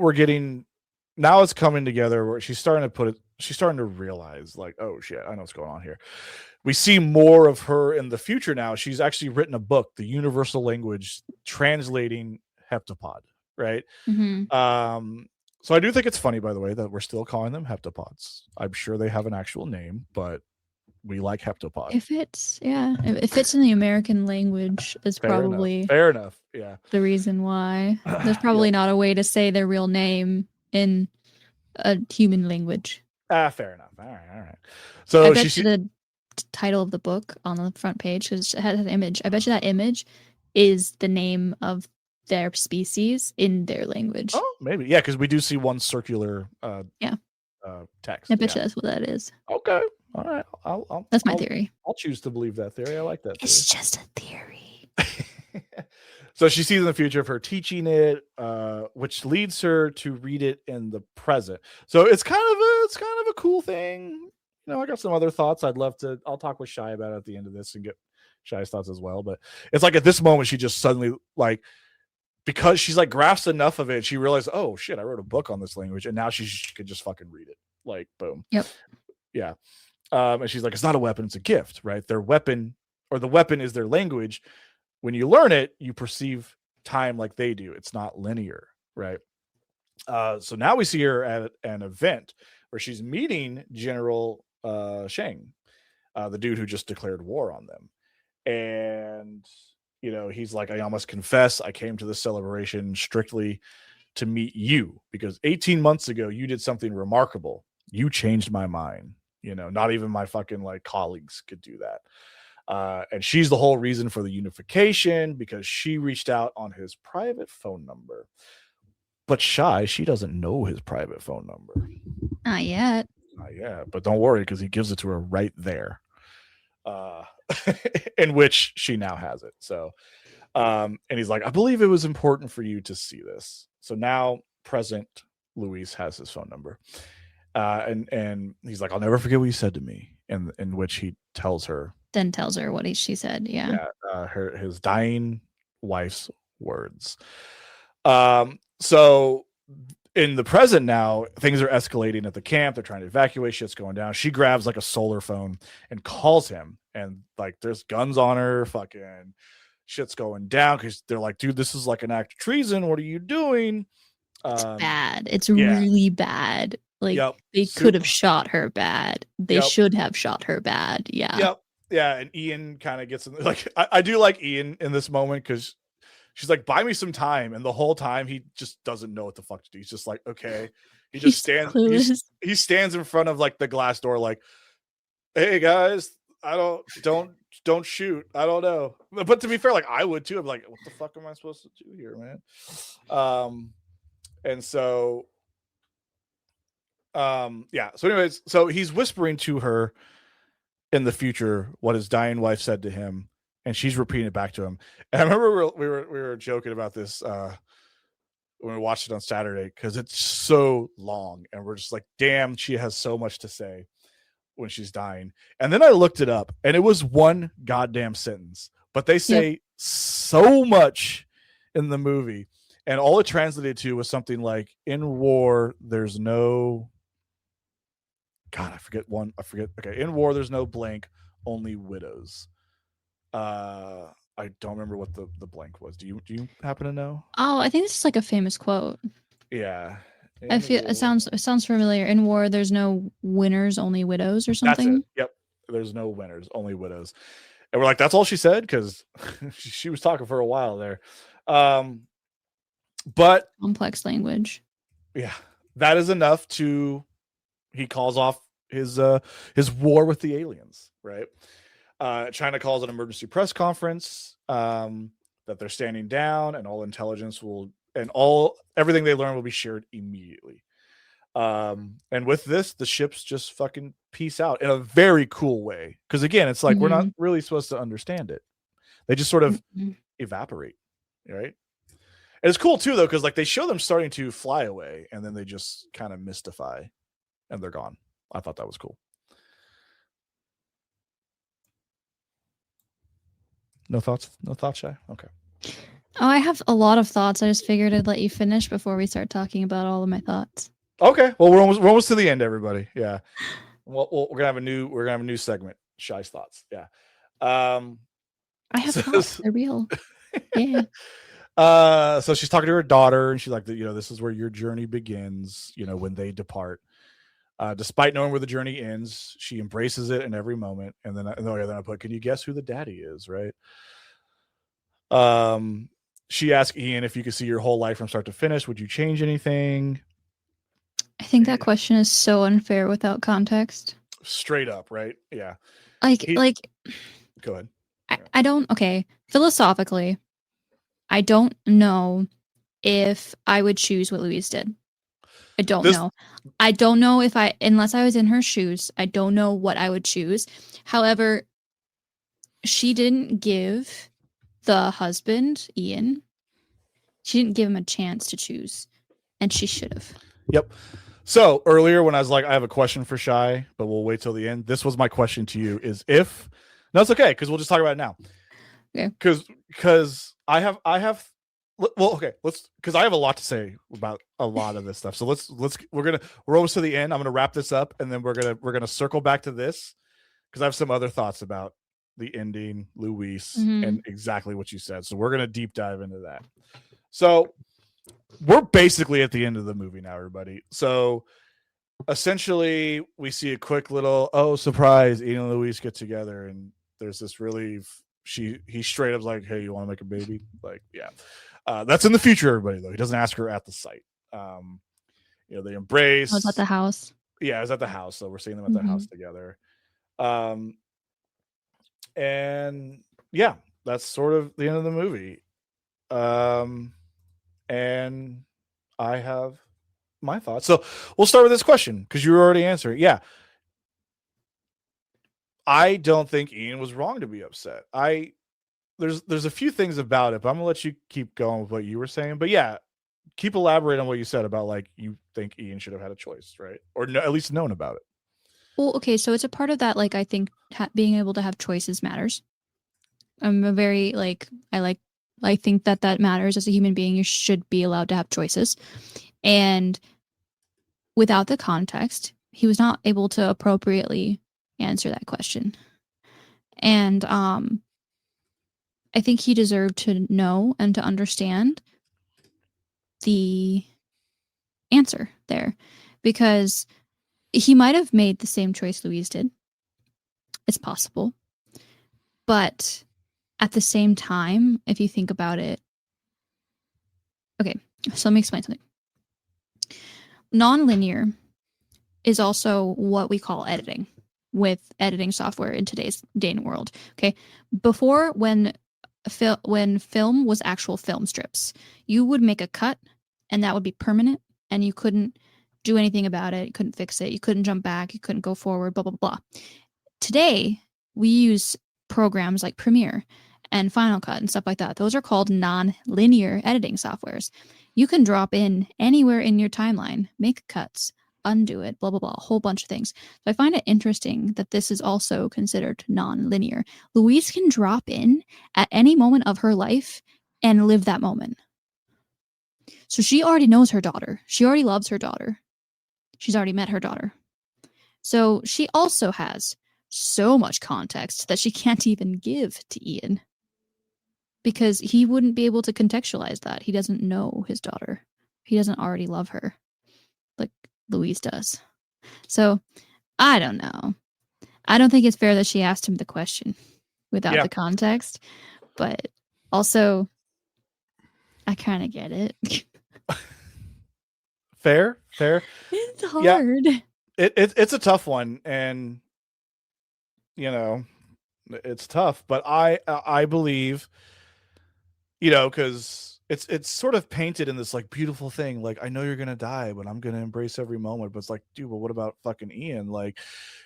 it's coming together where she's starting to realize, like, oh shit, I know what's going on here. We see more of her in the future now. She's actually written a book, The Universal Language, translating heptapod, right? Mm-hmm. So I do think it's funny, by the way, that we're still calling them heptapods. I'm sure they have an actual name, but we like heptapod. If it's in the American language, is probably fair enough. Yeah. The reason why. There's probably not a way to say their real name in a human language. Fair enough. All right. So I bet you the title of the book on the front page, because it has an image. I bet you that image is the name of their species in their language. Oh, maybe. Yeah, because we do see one circular text. I bet you that's what that is. Okay. All right. That's my theory. I'll choose to believe that theory. I like that theory. It's just a theory. So she sees in the future of her teaching it, which leads her to read it in the present. So it's kind of a cool thing. I got some other thoughts. I'll talk with Shy about it at the end of this and get Shy's thoughts as well. But it's like at this moment, she just suddenly, like, because she's like grasped enough of it, she realized, oh shit, I wrote a book on this language, and now she could just fucking read it. Like, boom. Yep. Yeah. And she's like, it's not a weapon, it's a gift, right? Their weapon, or the weapon, is their language. When you learn it, you perceive time like they do. It's not linear, right? So now we see her at an event where she's meeting General Sheng, the dude who just declared war on them. And, he's like, I must confess, I came to the celebration strictly to meet you, because 18 months ago, you did something remarkable. You changed my mind. Not even my fucking colleagues could do that. And she's the whole reason for the unification, because she reached out on his private phone number. But she doesn't know his private phone number. Not yet. But don't worry, because he gives it to her right there. In which she now has it. So, and he's like, I believe it was important for you to see this. So now present Luis has his phone number. And he's like, I'll never forget what you said to me. In which he tells her what she said. Yeah. His dying wife's words. So in the present now, things are escalating at the camp. They're trying to evacuate. Shit's going down. She grabs like a solar phone and calls him, and like there's guns on her. Fucking shit's going down because they're like, dude, this is like an act of treason. What are you doing? It's bad. It's really bad. Like, they could have shot her bad. They should have shot her bad. Yeah. Yep. Yeah. And Ian kind of gets in, like, I do like Ian in this moment, because she's like, buy me some time. And the whole time he just doesn't know what the fuck to do. He's just like, okay. He just stands. He stands in front of like the glass door, like, hey guys, don't shoot. I don't know. But to be fair, like I would too. I'm like, what the fuck am I supposed to do here, man? And so, So anyways, so he's whispering to her in the future what his dying wife said to him, and she's repeating it back to him. And I remember we were joking about this when we watched it on Saturday because it's so long, and we're just like, damn, she has so much to say when she's dying. And then I looked it up, and it was one goddamn sentence, but they say so much in the movie, and all it translated to was something like, "In war, there's no." God, I forget one. I forget. Okay, in war, there's no blank, only widows. I don't remember what the blank was. Do you happen to know? Oh, I think this is like a famous quote. Yeah. I In feel war. it sounds familiar. In war, there's no winners, only widows, or That's it. something. Yep. There's no winners, only widows. And we're like, that's all she said because she was talking for a while there. But Complex language. yeah, that is enough to. He calls off his war with the aliens, right? China calls an emergency press conference that they're standing down, and all intelligence will and all everything they learn will be shared immediately. And with this, the ships just fucking peace out in a very cool way. Because again, it's like we're not really supposed to understand it. They just sort of evaporate, right? And it's cool too, though, because like they show them starting to fly away, and then they just kind of mystify, and they're gone. I thought that was cool. No thoughts? No thoughts, Shy? Okay. Oh, I have a lot of thoughts. I just figured I'd let you finish before we start talking about all of my thoughts. Okay. Well, we're almost to the end, everybody. Yeah. Well, we're gonna have a new segment. Shy's thoughts. Yeah. I have thoughts. They're real. Yeah. So she's talking to her daughter, and she's like, this is where your journey begins. When they depart. Despite knowing where the journey ends, she embraces it in every moment. And then I put, can you guess who the daddy is? Right. She asked Ian if you could see your whole life from start to finish, would you change anything? I think that question is so unfair without context. Straight up, right? Yeah. Go ahead. I don't. Okay, philosophically, I don't know if I would choose what Louise did. I don't know. I don't know unless I was in her shoes, I don't know what I would choose. However, she didn't give the husband, Ian, she didn't give him a chance to choose, and she should have. Yep. So earlier when I was like, I have a question for Shy, but we'll wait till the end. This was my question to you is if, no, it's okay. Cause we'll just talk about it now. Okay. Cause I have, okay, cause I have a lot to say about a lot of this stuff. So we're almost to the end. I'm going to wrap this up, and then we're going to circle back to this. Cause I have some other thoughts about the ending, Luis, and exactly what you said. So we're going to deep dive into that. So we're basically at the end of the movie now, everybody. So essentially we see a quick little, surprise, Ian and Luis get together, and there's this really he straight up like, hey, you want to make a baby? Like, yeah. That's in the future, everybody, though. He doesn't ask her at the site. They embrace. I was at the house. Yeah, I was at the house. So we're seeing them at the house together. And yeah, that's sort of the end of the movie. And I have my thoughts. So we'll start with this question because you were already answering. Yeah. I don't think Ian was wrong to be upset. There's a few things about it, but I'm gonna let you keep going with what you were saying. But yeah, keep elaborating on what you said about like you think Ian should have had a choice, right? Or at least known about it. Well, okay, so it's a part of that. Like, I think being able to have choices matters. I'm a very I think that matters as a human being. You should be allowed to have choices, and without the context, he was not able to appropriately answer that question. And I think he deserved to know and to understand the answer there, because he might have made the same choice Louise did. It's possible. But at the same time, if you think about it, okay, so let me explain something. Nonlinear is also what we call editing with editing software in today's day and world. Okay. Before, when film was actual film strips, you would make a cut and that would be permanent, and you couldn't do anything about it. You couldn't fix it. You couldn't jump back. You couldn't go forward, blah, blah, blah. Today, we use programs like Premiere, and Final Cut and stuff like that. Those are called non-linear editing softwares. You can drop in anywhere in your timeline, make cuts, undo it, blah, blah, blah, a whole bunch of things. So I find it interesting that this is also considered non-linear. Louise can drop in at any moment of her life and live that moment. So she already knows her daughter. She already loves her daughter. She's already met her daughter. So she also has so much context that she can't even give to Ian because he wouldn't be able to contextualize that. He doesn't know his daughter. He doesn't already love her like Louise does. So I don't know. I don't think it's fair that she asked him the question without the context, but also I kind of get it. Fair. It's hard. Yeah, it's a tough one, and you know, it's tough. But I believe, because it's sort of painted in this like beautiful thing. Like, I know you're gonna die, but I'm gonna embrace every moment. But it's like, dude, but what about fucking Ian? Like,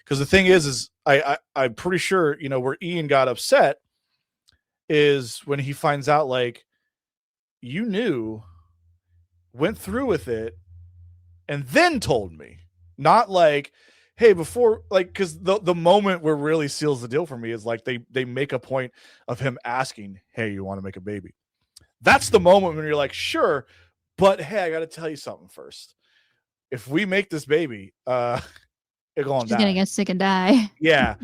because the thing is I'm pretty sure where Ian got upset is when he finds out like you knew, went through with it, and then told me. Not like, hey, before, like, because the moment where really seals the deal for me is like they make a point of him asking, hey, you want to make a baby? That's the moment when you're like, sure, but hey, I got to tell you something first. If we make this baby, it's going to She's die. gonna get sick and die. Yeah,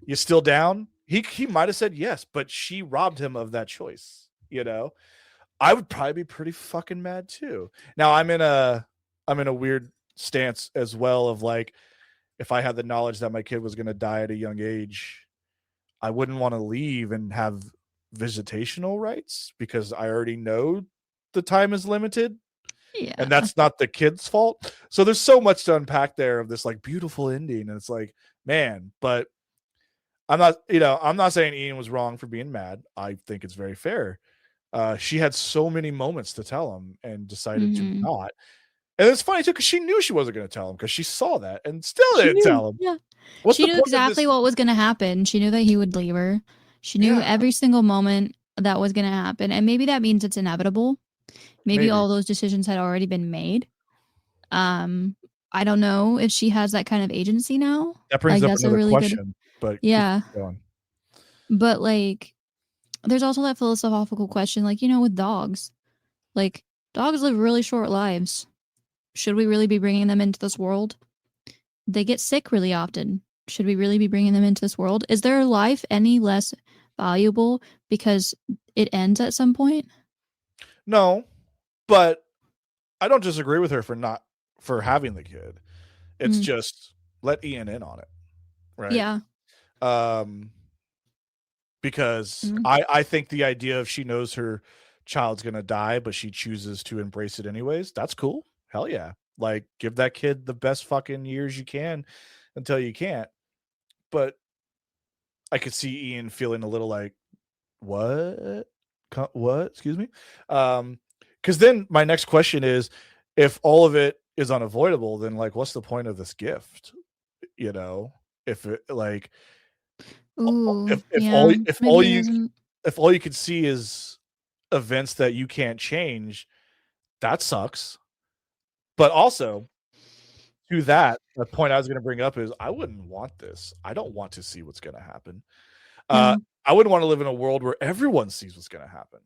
you still down? He might have said yes, but she robbed him of that choice. I would probably be pretty fucking mad too. Now I'm in a weird stance as well of like, if I had the knowledge that my kid was going to die at a young age, I wouldn't want to leave and have visitational rights because I already know the time is limited. Yeah. And that's not the kid's fault. So there's so much to unpack there of this like beautiful ending. And it's like, man, but I'm not saying Ian was wrong for being mad. I think it's very fair. She had so many moments to tell him and decided to not. And it's funny too, because she knew she wasn't going to tell him because she saw that and still didn't tell him. Yeah. What's She the knew point of exactly this? what was going to happen. She knew that he would leave her. She knew every single moment that was going to happen. And maybe that means it's inevitable. Maybe all those decisions had already been made. I don't know if she has that kind of agency now. That brings Like up that's a another really good. question, but keep Yeah. going. But like there's also that philosophical question like, with dogs. Like dogs live really short lives. Should we really be bringing them into this world? They get sick really often. Should we really be bringing them into this world? Is their life any less valuable because it ends at some point? No, but I don't disagree with her for having the kid. It's just let Ian in on it, right? Yeah. Because I think the idea of she knows her child's gonna die, but she chooses to embrace it anyways, that's cool. Hell yeah. Like, give that kid the best fucking years you can until you can't. But I could see Ian feeling a little like, what? What? Excuse me? Because then my next question is, if all of it is unavoidable, then like, what's the point of this gift? If it like, Ooh, if yeah. all Maybe it isn't. if all you could see is events that you can't change, that sucks. But also, to that, the point I was going to bring up is I wouldn't want this. I don't want to see what's going to happen. No. I wouldn't want to live in a world where everyone sees what's going to happen.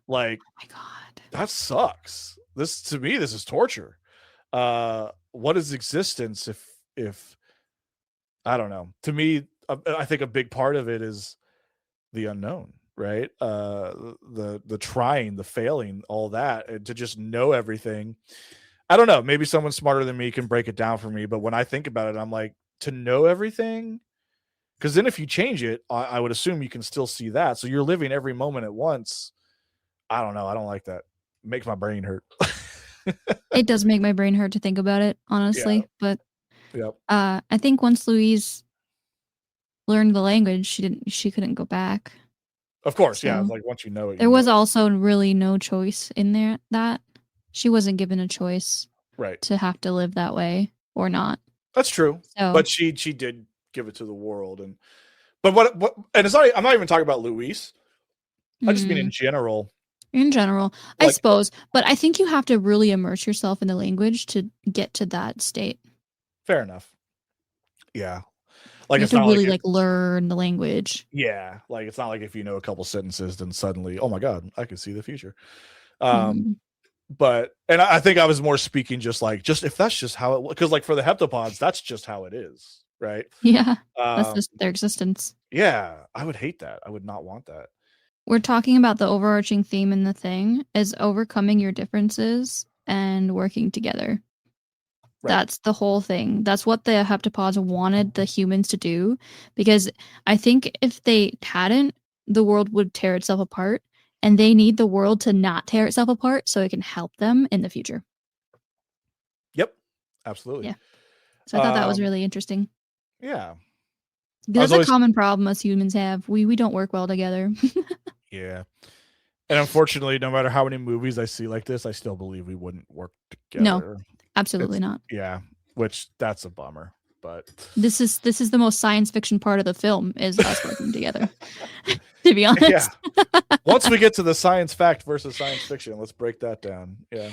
Like, Oh my God. that sucks. To me, this is torture. What is existence if I don't know. To me, I think a big part of it is the unknown, right? The trying, the failing, all that, and to just know everything. I don't know. Maybe someone smarter than me can break it down for me. But when I think about it, I'm like, to know everything, because then if you change it, I would assume you can still see that. So you're living every moment at once. I don't know. I don't like that. It makes my brain hurt. It does make my brain hurt to think about it, honestly. But Yep. I think once Louise learned the language, she couldn't go back. Of course, yeah. So Like, once you know it, there was also really no choice in there that she wasn't given a choice right. to have to live that way or not. That's true. So But she did give it to the world, but what and it's not. I'm not even talking about Louise. I just mean in general. In general, I Like, suppose, but I think you have to really immerse yourself in the language to get to that state. fair enough. Yeah. Like You have it's to not like really it, like learn the language. yeah, like it's not like if you know a couple sentences, then suddenly, oh my god, I can see the future. Um, Hmm. but and I think I was more speaking just like just if that's just how it because like for the heptapods, that's just how it is, right? Yeah, that's Um, just their existence. yeah, I would hate that. I would not want that. We're talking about the overarching theme in the thing is overcoming your differences and working together. Right. That's the whole thing. That's what the heptapods wanted the humans to do. Because I think if they hadn't, the world would tear itself apart. And they need the world to not tear itself apart so it can help them in the future. Yep. Absolutely. Yeah. So I thought that was Um, really interesting. yeah. I was That's a always common problem us humans have. We don't work well together. yeah. And unfortunately, no matter how many movies I see like this, I still believe we wouldn't work No, together. absolutely It's not. yeah, which that's a bummer. But This is the most science fiction part of the film is us working together. To be yeah, honest. once we get to the science fact versus science fiction, let's break that down. Yeah.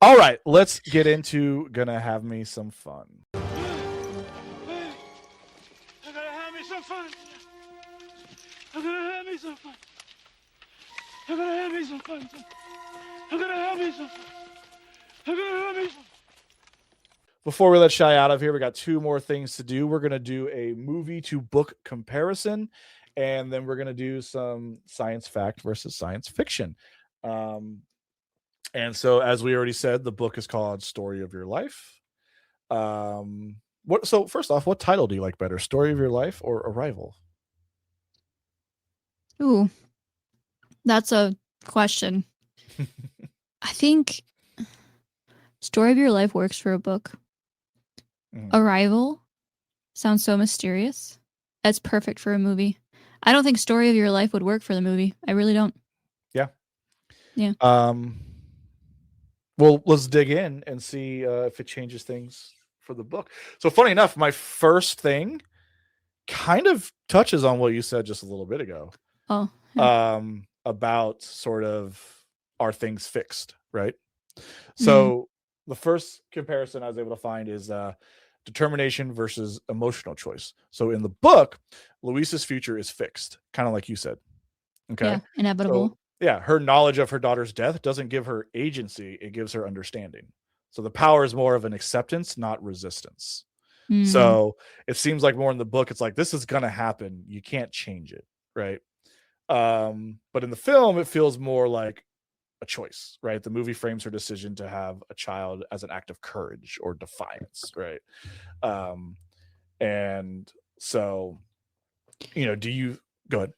All right, let's get into gonna have me some fun. I'm gonna have me some fun. I'm gonna have me some fun. I'm gonna have me some fun. I'm gonna have me some fun. I'm gonna have me some fun. Before we let Shy out of here, we got two more things to do. We're gonna do a movie to book comparison, and then we're gonna do some science fact versus science fiction. Um, and so, as we already said, the book is called "Story of Your Life." What? So, first off, what title do you like better, "Story of Your Life" or "Arrival"? Ooh, that's a question. I think Story of Your Life works for a book. Mhm. Arrival sounds so mysterious. It's perfect for a movie. I don't think Story of Your Life would work for the movie. I really don't. Yeah. Yeah. Well, let's dig in and see if it changes things for the book. So, funny enough, my first thing kind of touches on what you said just a little bit ago. Oh, yeah. About sort of are things fixed, right? Mm. So the first comparison I was able to find is determination versus emotional choice. So in the book, Luisa's future is fixed, kind of like you said. Okay. Yeah. Inevitable. So yeah, her knowledge of her daughter's death doesn't give her agency, it gives her understanding. So the power is more of an acceptance, not resistance. Mm. So it seems like more in the book, it's like this is gonna happen. You can't change it, right? But in the film, it feels more like a choice, right? The movie frames her decision to have a child as an act of courage or defiance, right? Um, and so, do you go ahead?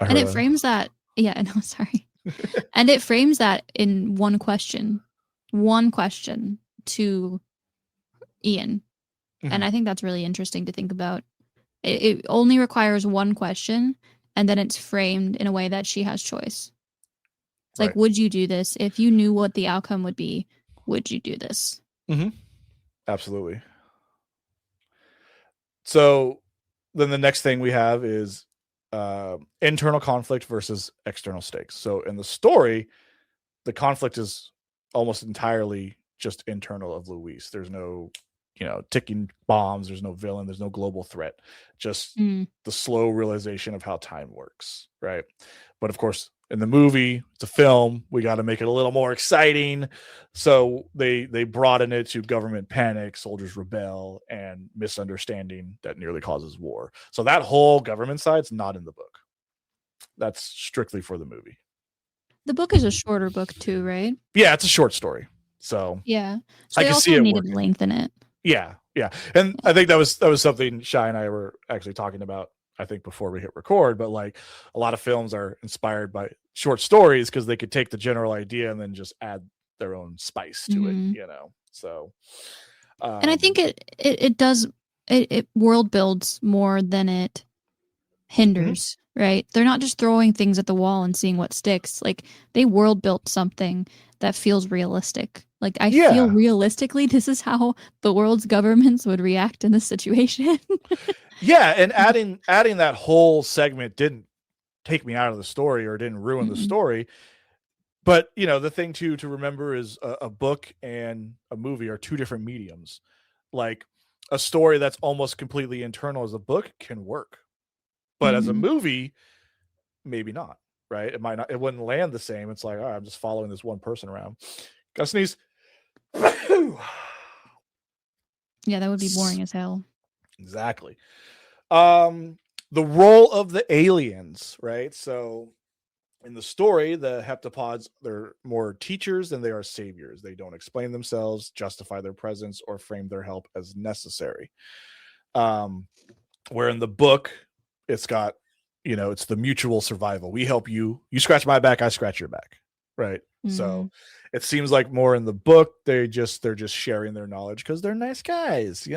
I And heard it frames that. Yeah. No, sorry. And it frames that in one question to Ian. And Mhm. I think that's really interesting to think about. It only requires one question, and then it's framed in a way that she has choice. It's like, Right. would you do this? If you knew what the outcome would be, would you do this? Mm-hmm. Absolutely. So then the next thing we have is internal conflict versus external stakes. So in the story, the conflict is almost entirely just internal of Luis. There's no, ticking bombs. There's no villain. There's no global threat. Just Mm. the slow realization of how time works, right? But of course, in the movie, it's a film. We got to make it a little more exciting. So they broaden it to government panic, soldiers rebel, and misunderstanding that nearly causes war. So that whole government side's not in the book. That's strictly for the movie. The book is a shorter book too, right? Yeah, it's a short story. So Yeah. So I they can see also it needed working. length in it. Yeah, yeah. And I think that was something Shy and I were actually talking about, I think, before we hit record. But like a lot of films are inspired by short stories because they could take the general idea and then just add their own spice to it, Mhm. So And I think um it does it world builds more than it mhm. hinders, right? They're not just throwing things at the wall and seeing what sticks. Like they world built something that feels realistic. Like I feel Yeah. realistically this is how the world's governments would react in this situation. Yeah, and adding that whole segment didn't take me out of the story or didn't ruin the Mm-mm. story. But the thing too to remember is a book and a movie are two different mediums. Like a story that's almost completely internal as a book can work, but as a Mm-hmm. movie, maybe not. Right? It might not. It wouldn't land the same. It's like, all right, I'm just following this one person around. Gotta sneeze. Yeah, that would be boring as hell. Exactly. The role of the aliens, right? So in the story, the heptapods, they're more teachers than they are saviors. They don't explain themselves, justify their presence, or frame their help as necessary. Where in the book, it's got, it's the mutual survival. We help you. You scratch my back, I scratch your back. Right. So it seems like more in the book, they're just sharing their knowledge because they're nice guys,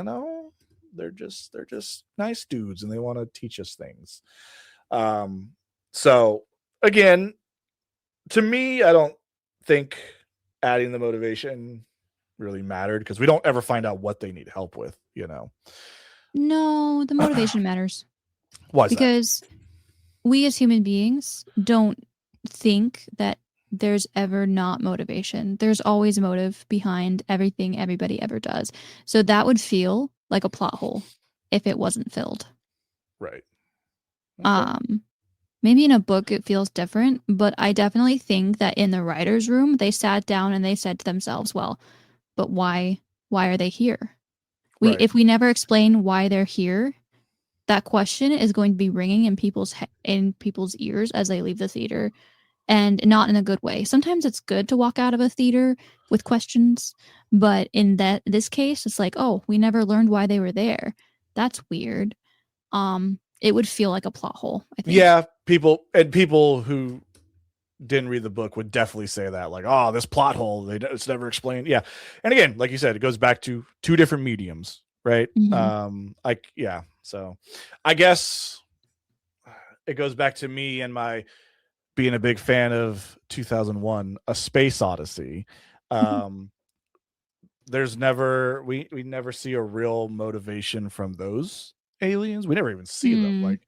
They're just nice dudes and they want to teach us things. So again, to me, I don't think adding the motivation really mattered because we don't ever find out what they need help with, No, the motivation matters. Why is that? Because we as human beings don't think that there's ever not motivation. There's always motive behind everything everybody ever does. So that would feel like a plot hole if it wasn't filled. Right. Okay. Maybe in a book it feels different, but I definitely think that in the writer's room they sat down and they said to themselves, well, but why are they here? Right. If we never explain why they're here, that question is going to be ringing in people's ears as they leave the theater, and not in a good way. Sometimes it's good to walk out of a theater with questions, but in this case, it's like, oh, we never learned why they were there. That's weird. It would feel like a plot hole, I think. Yeah, people who didn't read the book would definitely say that, like, oh, this plot hole, it's never explained. Yeah, and again, like you said, it goes back to two different mediums, right? So I guess it goes back to me and my being a big fan of 2001 A Space Odyssey. There's never we never see a real motivation from those aliens. We never even see them, like,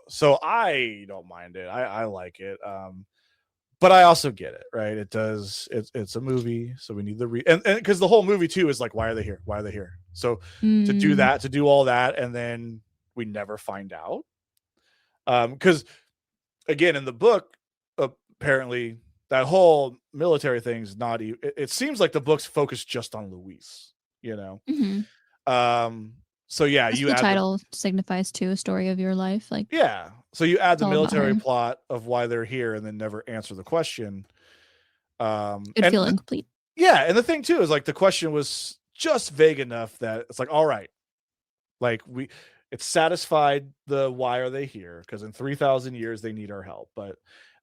so I don't mind it. I like it. But I also get it, right? It's a movie, so we need and because the whole movie too is like, why are they here? Why are they here? So to do all that, and then we never find out. Because again, in the book, apparently that whole military thing's not even. It seems like the books focus just on Luis, So yeah, That's you what the add title signifies too, a story of your life. Like, yeah. So you add the all about military her. plot of why they're here, and then never answer the question. It'd feel incomplete. Yeah, and the thing too is like the question was just vague enough that it's like, all right, like it satisfied the why are they here, because in 3,000 years they need our help, but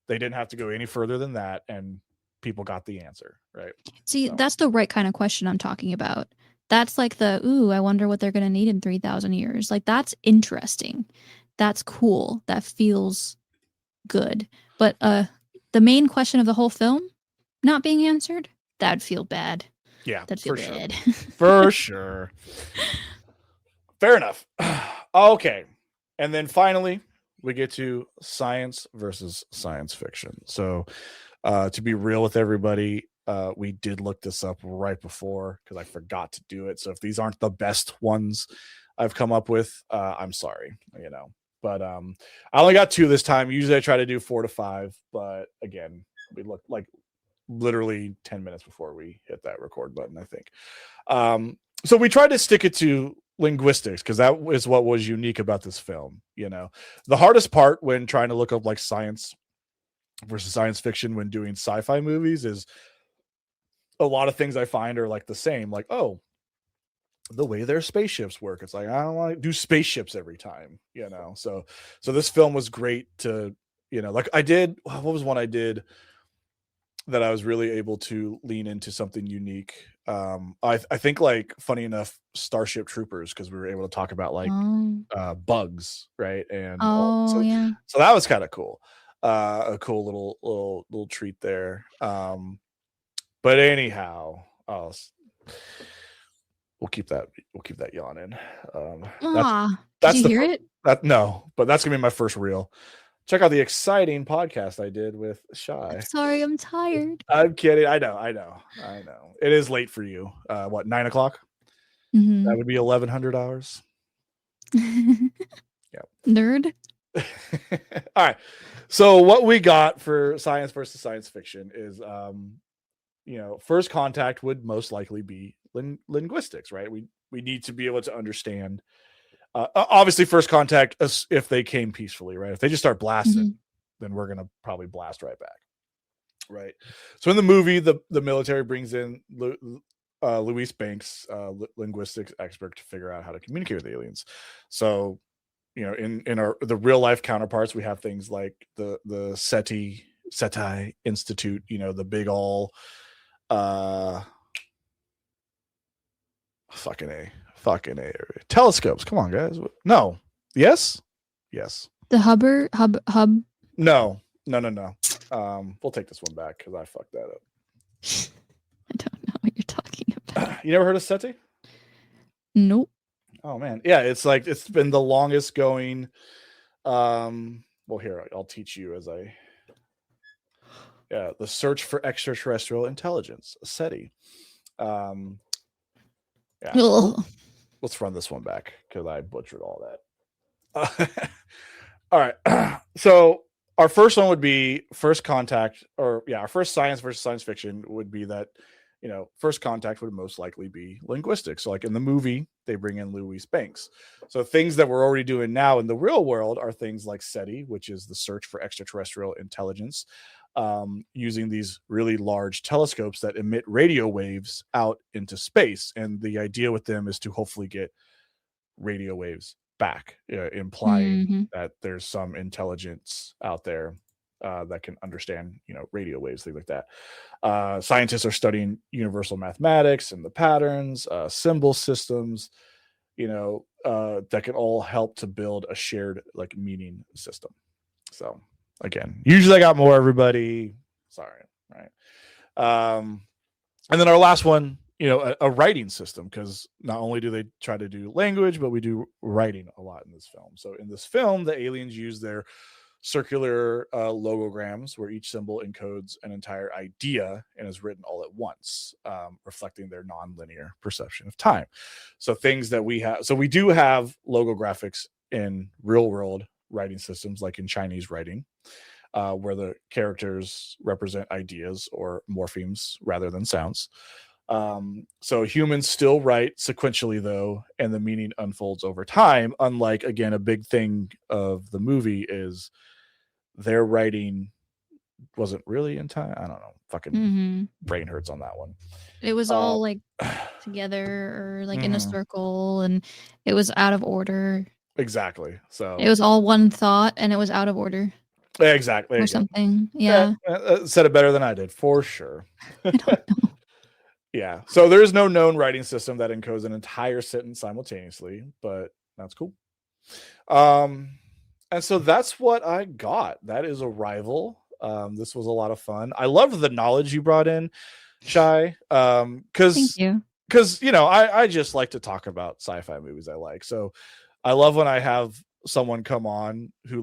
they didn't have to go any further than that, and people got the answer, right? See, that's the right kind of question I'm talking about. That's like I wonder what they're going to need in 3,000 years. Like, that's interesting. That's cool. That feels good. But the main question of the whole film not being answered, that'd feel bad. Yeah, that'd feel bad. For sure. Fair enough. Okay. And then finally, we get to science versus science fiction. So to be real with everybody, we did look this up right before because I forgot to do it. So if these aren't the best ones I've come up with, I'm sorry, But I only got 2 this time. Usually I try to do 4 to 5, but again, we looked like literally 10 minutes before we hit that record button, I think. So we tried to stick it to linguistics because that is what was unique about this film. The hardest part when trying to look up like science versus science fiction when doing sci-fi movies is a lot of things I find are like the same, like, oh, the way their spaceships work. It's like, I don't want to do spaceships every time, so this film was great to, like I did, what was one I did that I was really able to lean into something unique. I think, like, funny enough, Starship Troopers, because we were able to talk about like bugs, right? And yeah. So that was kind of cool. A cool little treat there. But anyhow, we'll keep that yawn in. Did you hear it? No, but that's gonna be my first reel. check out the exciting podcast I did with Shy. Sorry, I'm tired. I'm kidding. I know. It is late for you. What, 9 o'clock? Mhm. That would be 1,100 hours. Nerd. All right. So what we got for science versus science fiction is, first contact would most likely be linguistics, right? We need to be able to understand. Obviously, first contact if they came peacefully, right? If they just start blasting, then we're gonna probably blast right back, right? So in the movie, the military brings in Louise Banks, linguistics expert, to figure out how to communicate with aliens. So, in the real life counterparts, we have things like the SETI Institute, the big all fucking a telescopes. Come on, guys. No. Yes. The hub. No. We'll take this one back because I fucked that up. I don't know what you're talking about. You never heard of SETI? Nope. Oh man, yeah. It's been the longest going. Well, here I'll teach you as I. Yeah, the Search for Extraterrestrial Intelligence, SETI. Yeah. Ugh. Let's run this one back because I butchered all that. All right. So our first one would be first contact, our first science versus science fiction would be that, first contact would most likely be linguistics. So like in the movie, they bring in Louise Banks. So things that we're already doing now in the real world are things like SETI, which is the Search for Extraterrestrial Intelligence, using these really large telescopes that emit radio waves out into space. And the idea with them is to hopefully get radio waves back, implying that there's some intelligence out there that can understand, radio waves, things like that. Scientists are studying universal mathematics and the patterns, symbol systems, that can all help to build a shared meaning system. So again, usually I got more, everybody. Sorry. Right. And then our last one, a writing system, because not only do they try to do language, but we do writing a lot in this film. So in this film, the aliens use their circular logograms where each symbol encodes an entire idea and is written all at once, reflecting their nonlinear perception of time. So things that we have, so we do have logographics in real world writing systems, like in Chinese writing, where the characters represent ideas or morphemes rather than sounds. So humans still write sequentially, though, and the meaning unfolds over time. Unlike, again, a big thing of the movie is their writing wasn't really in time. I don't know. Fucking brain hurts on that one. It was all like together or like in a circle, and it was out of order. Exactly. So it was all one thought, and it was out of order. Exactly. Or something. Yeah. Said it better than I did, for sure. I don't know. Yeah. So there is no known writing system that encodes an entire sentence simultaneously, but that's cool. And so that's what I got. That is Arrival. This was a lot of fun. I loved the knowledge you brought in, Shy. Because I just like to talk about sci-fi movies I like. So I love when I have someone come on who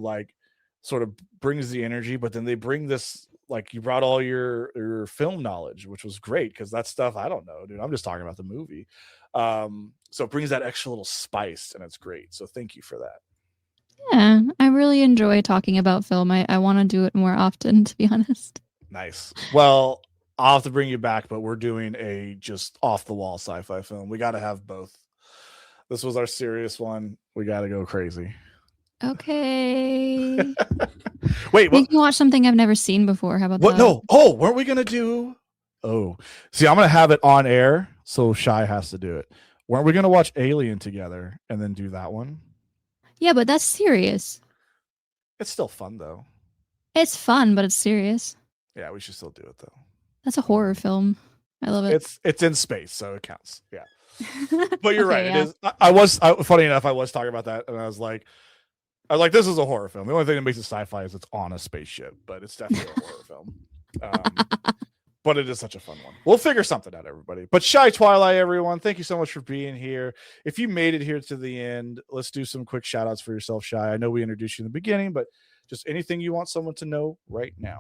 sort of brings the energy, but then they bring this, you brought all your film knowledge, which was great, because that stuff I don't know, dude. I'm just talking about the movie. So it brings that extra little spice, and it's great. So thank you for that. Yeah, I really enjoy talking about film. I want to do it more often, to be honest. Nice. Well, I'll have to bring you back, but we're doing a just off the wall sci-fi film. We got to have both. This was our serious one. We got to go crazy. Okay. Wait, we can watch something I've never seen before. How about that? No. Oh, weren't we gonna do? Oh, see, I'm gonna have it on air, so Shy has to do it. Weren't we gonna watch Alien together and then do that one? Yeah, but that's serious. It's still fun though. It's fun, but it's serious. Yeah, we should still do it though. That's a horror film. I love it. It's in space, so it counts. Yeah. But you're right. Yeah. It is. Funny enough, I was talking about that, and I was like, this is a horror film. The only thing that makes it sci-fi is it's on a spaceship, but it's definitely a horror film. But it is such a fun one. We'll figure something out, everybody. But ShyTwilii, everyone, thank you so much for being here. If you made it here to the end, let's do some quick shout outs for yourself, Shy. I know we introduced you in the beginning, but just anything you want someone to know right now.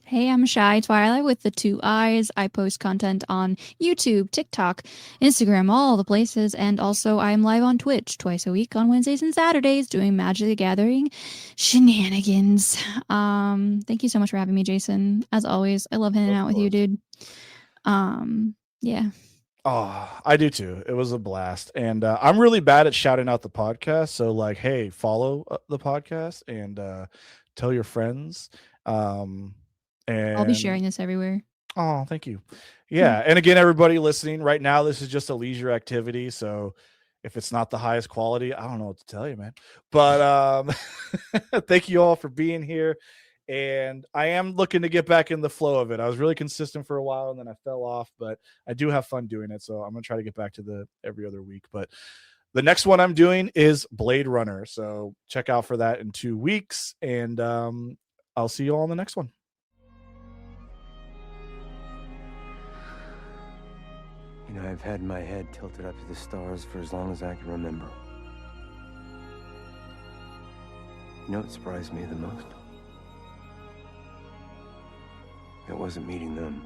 Hey, I'm ShyTwilii with the 2 eyes. I post content on YouTube, TikTok, Instagram, all the places. And also, I'm live on Twitch twice a week on Wednesdays and Saturdays doing Magic the Gathering shenanigans. Thank you so much for having me, Jason. As always, I love hanging out with you, dude. Yeah. Oh, I do too. It was a blast. And I'm really bad at shouting out the podcast. So, like, hey, follow the podcast and tell your friends. I'll be sharing this everywhere. Oh, thank you. Yeah. And again, everybody listening right now, this is just a leisure activity. So if it's not the highest quality, I don't know what to tell you, man. But thank you all for being here. And I am looking to get back in the flow of it. I was really consistent for a while and then I fell off, but I do have fun doing it. So I'm going to try to get back to the every other week. But the next one I'm doing is Blade Runner. So check out for that in 2 weeks. And I'll see you all in the next one. You know, I've had my head tilted up to the stars for as long as I can remember. You know what surprised me the most? It wasn't meeting them.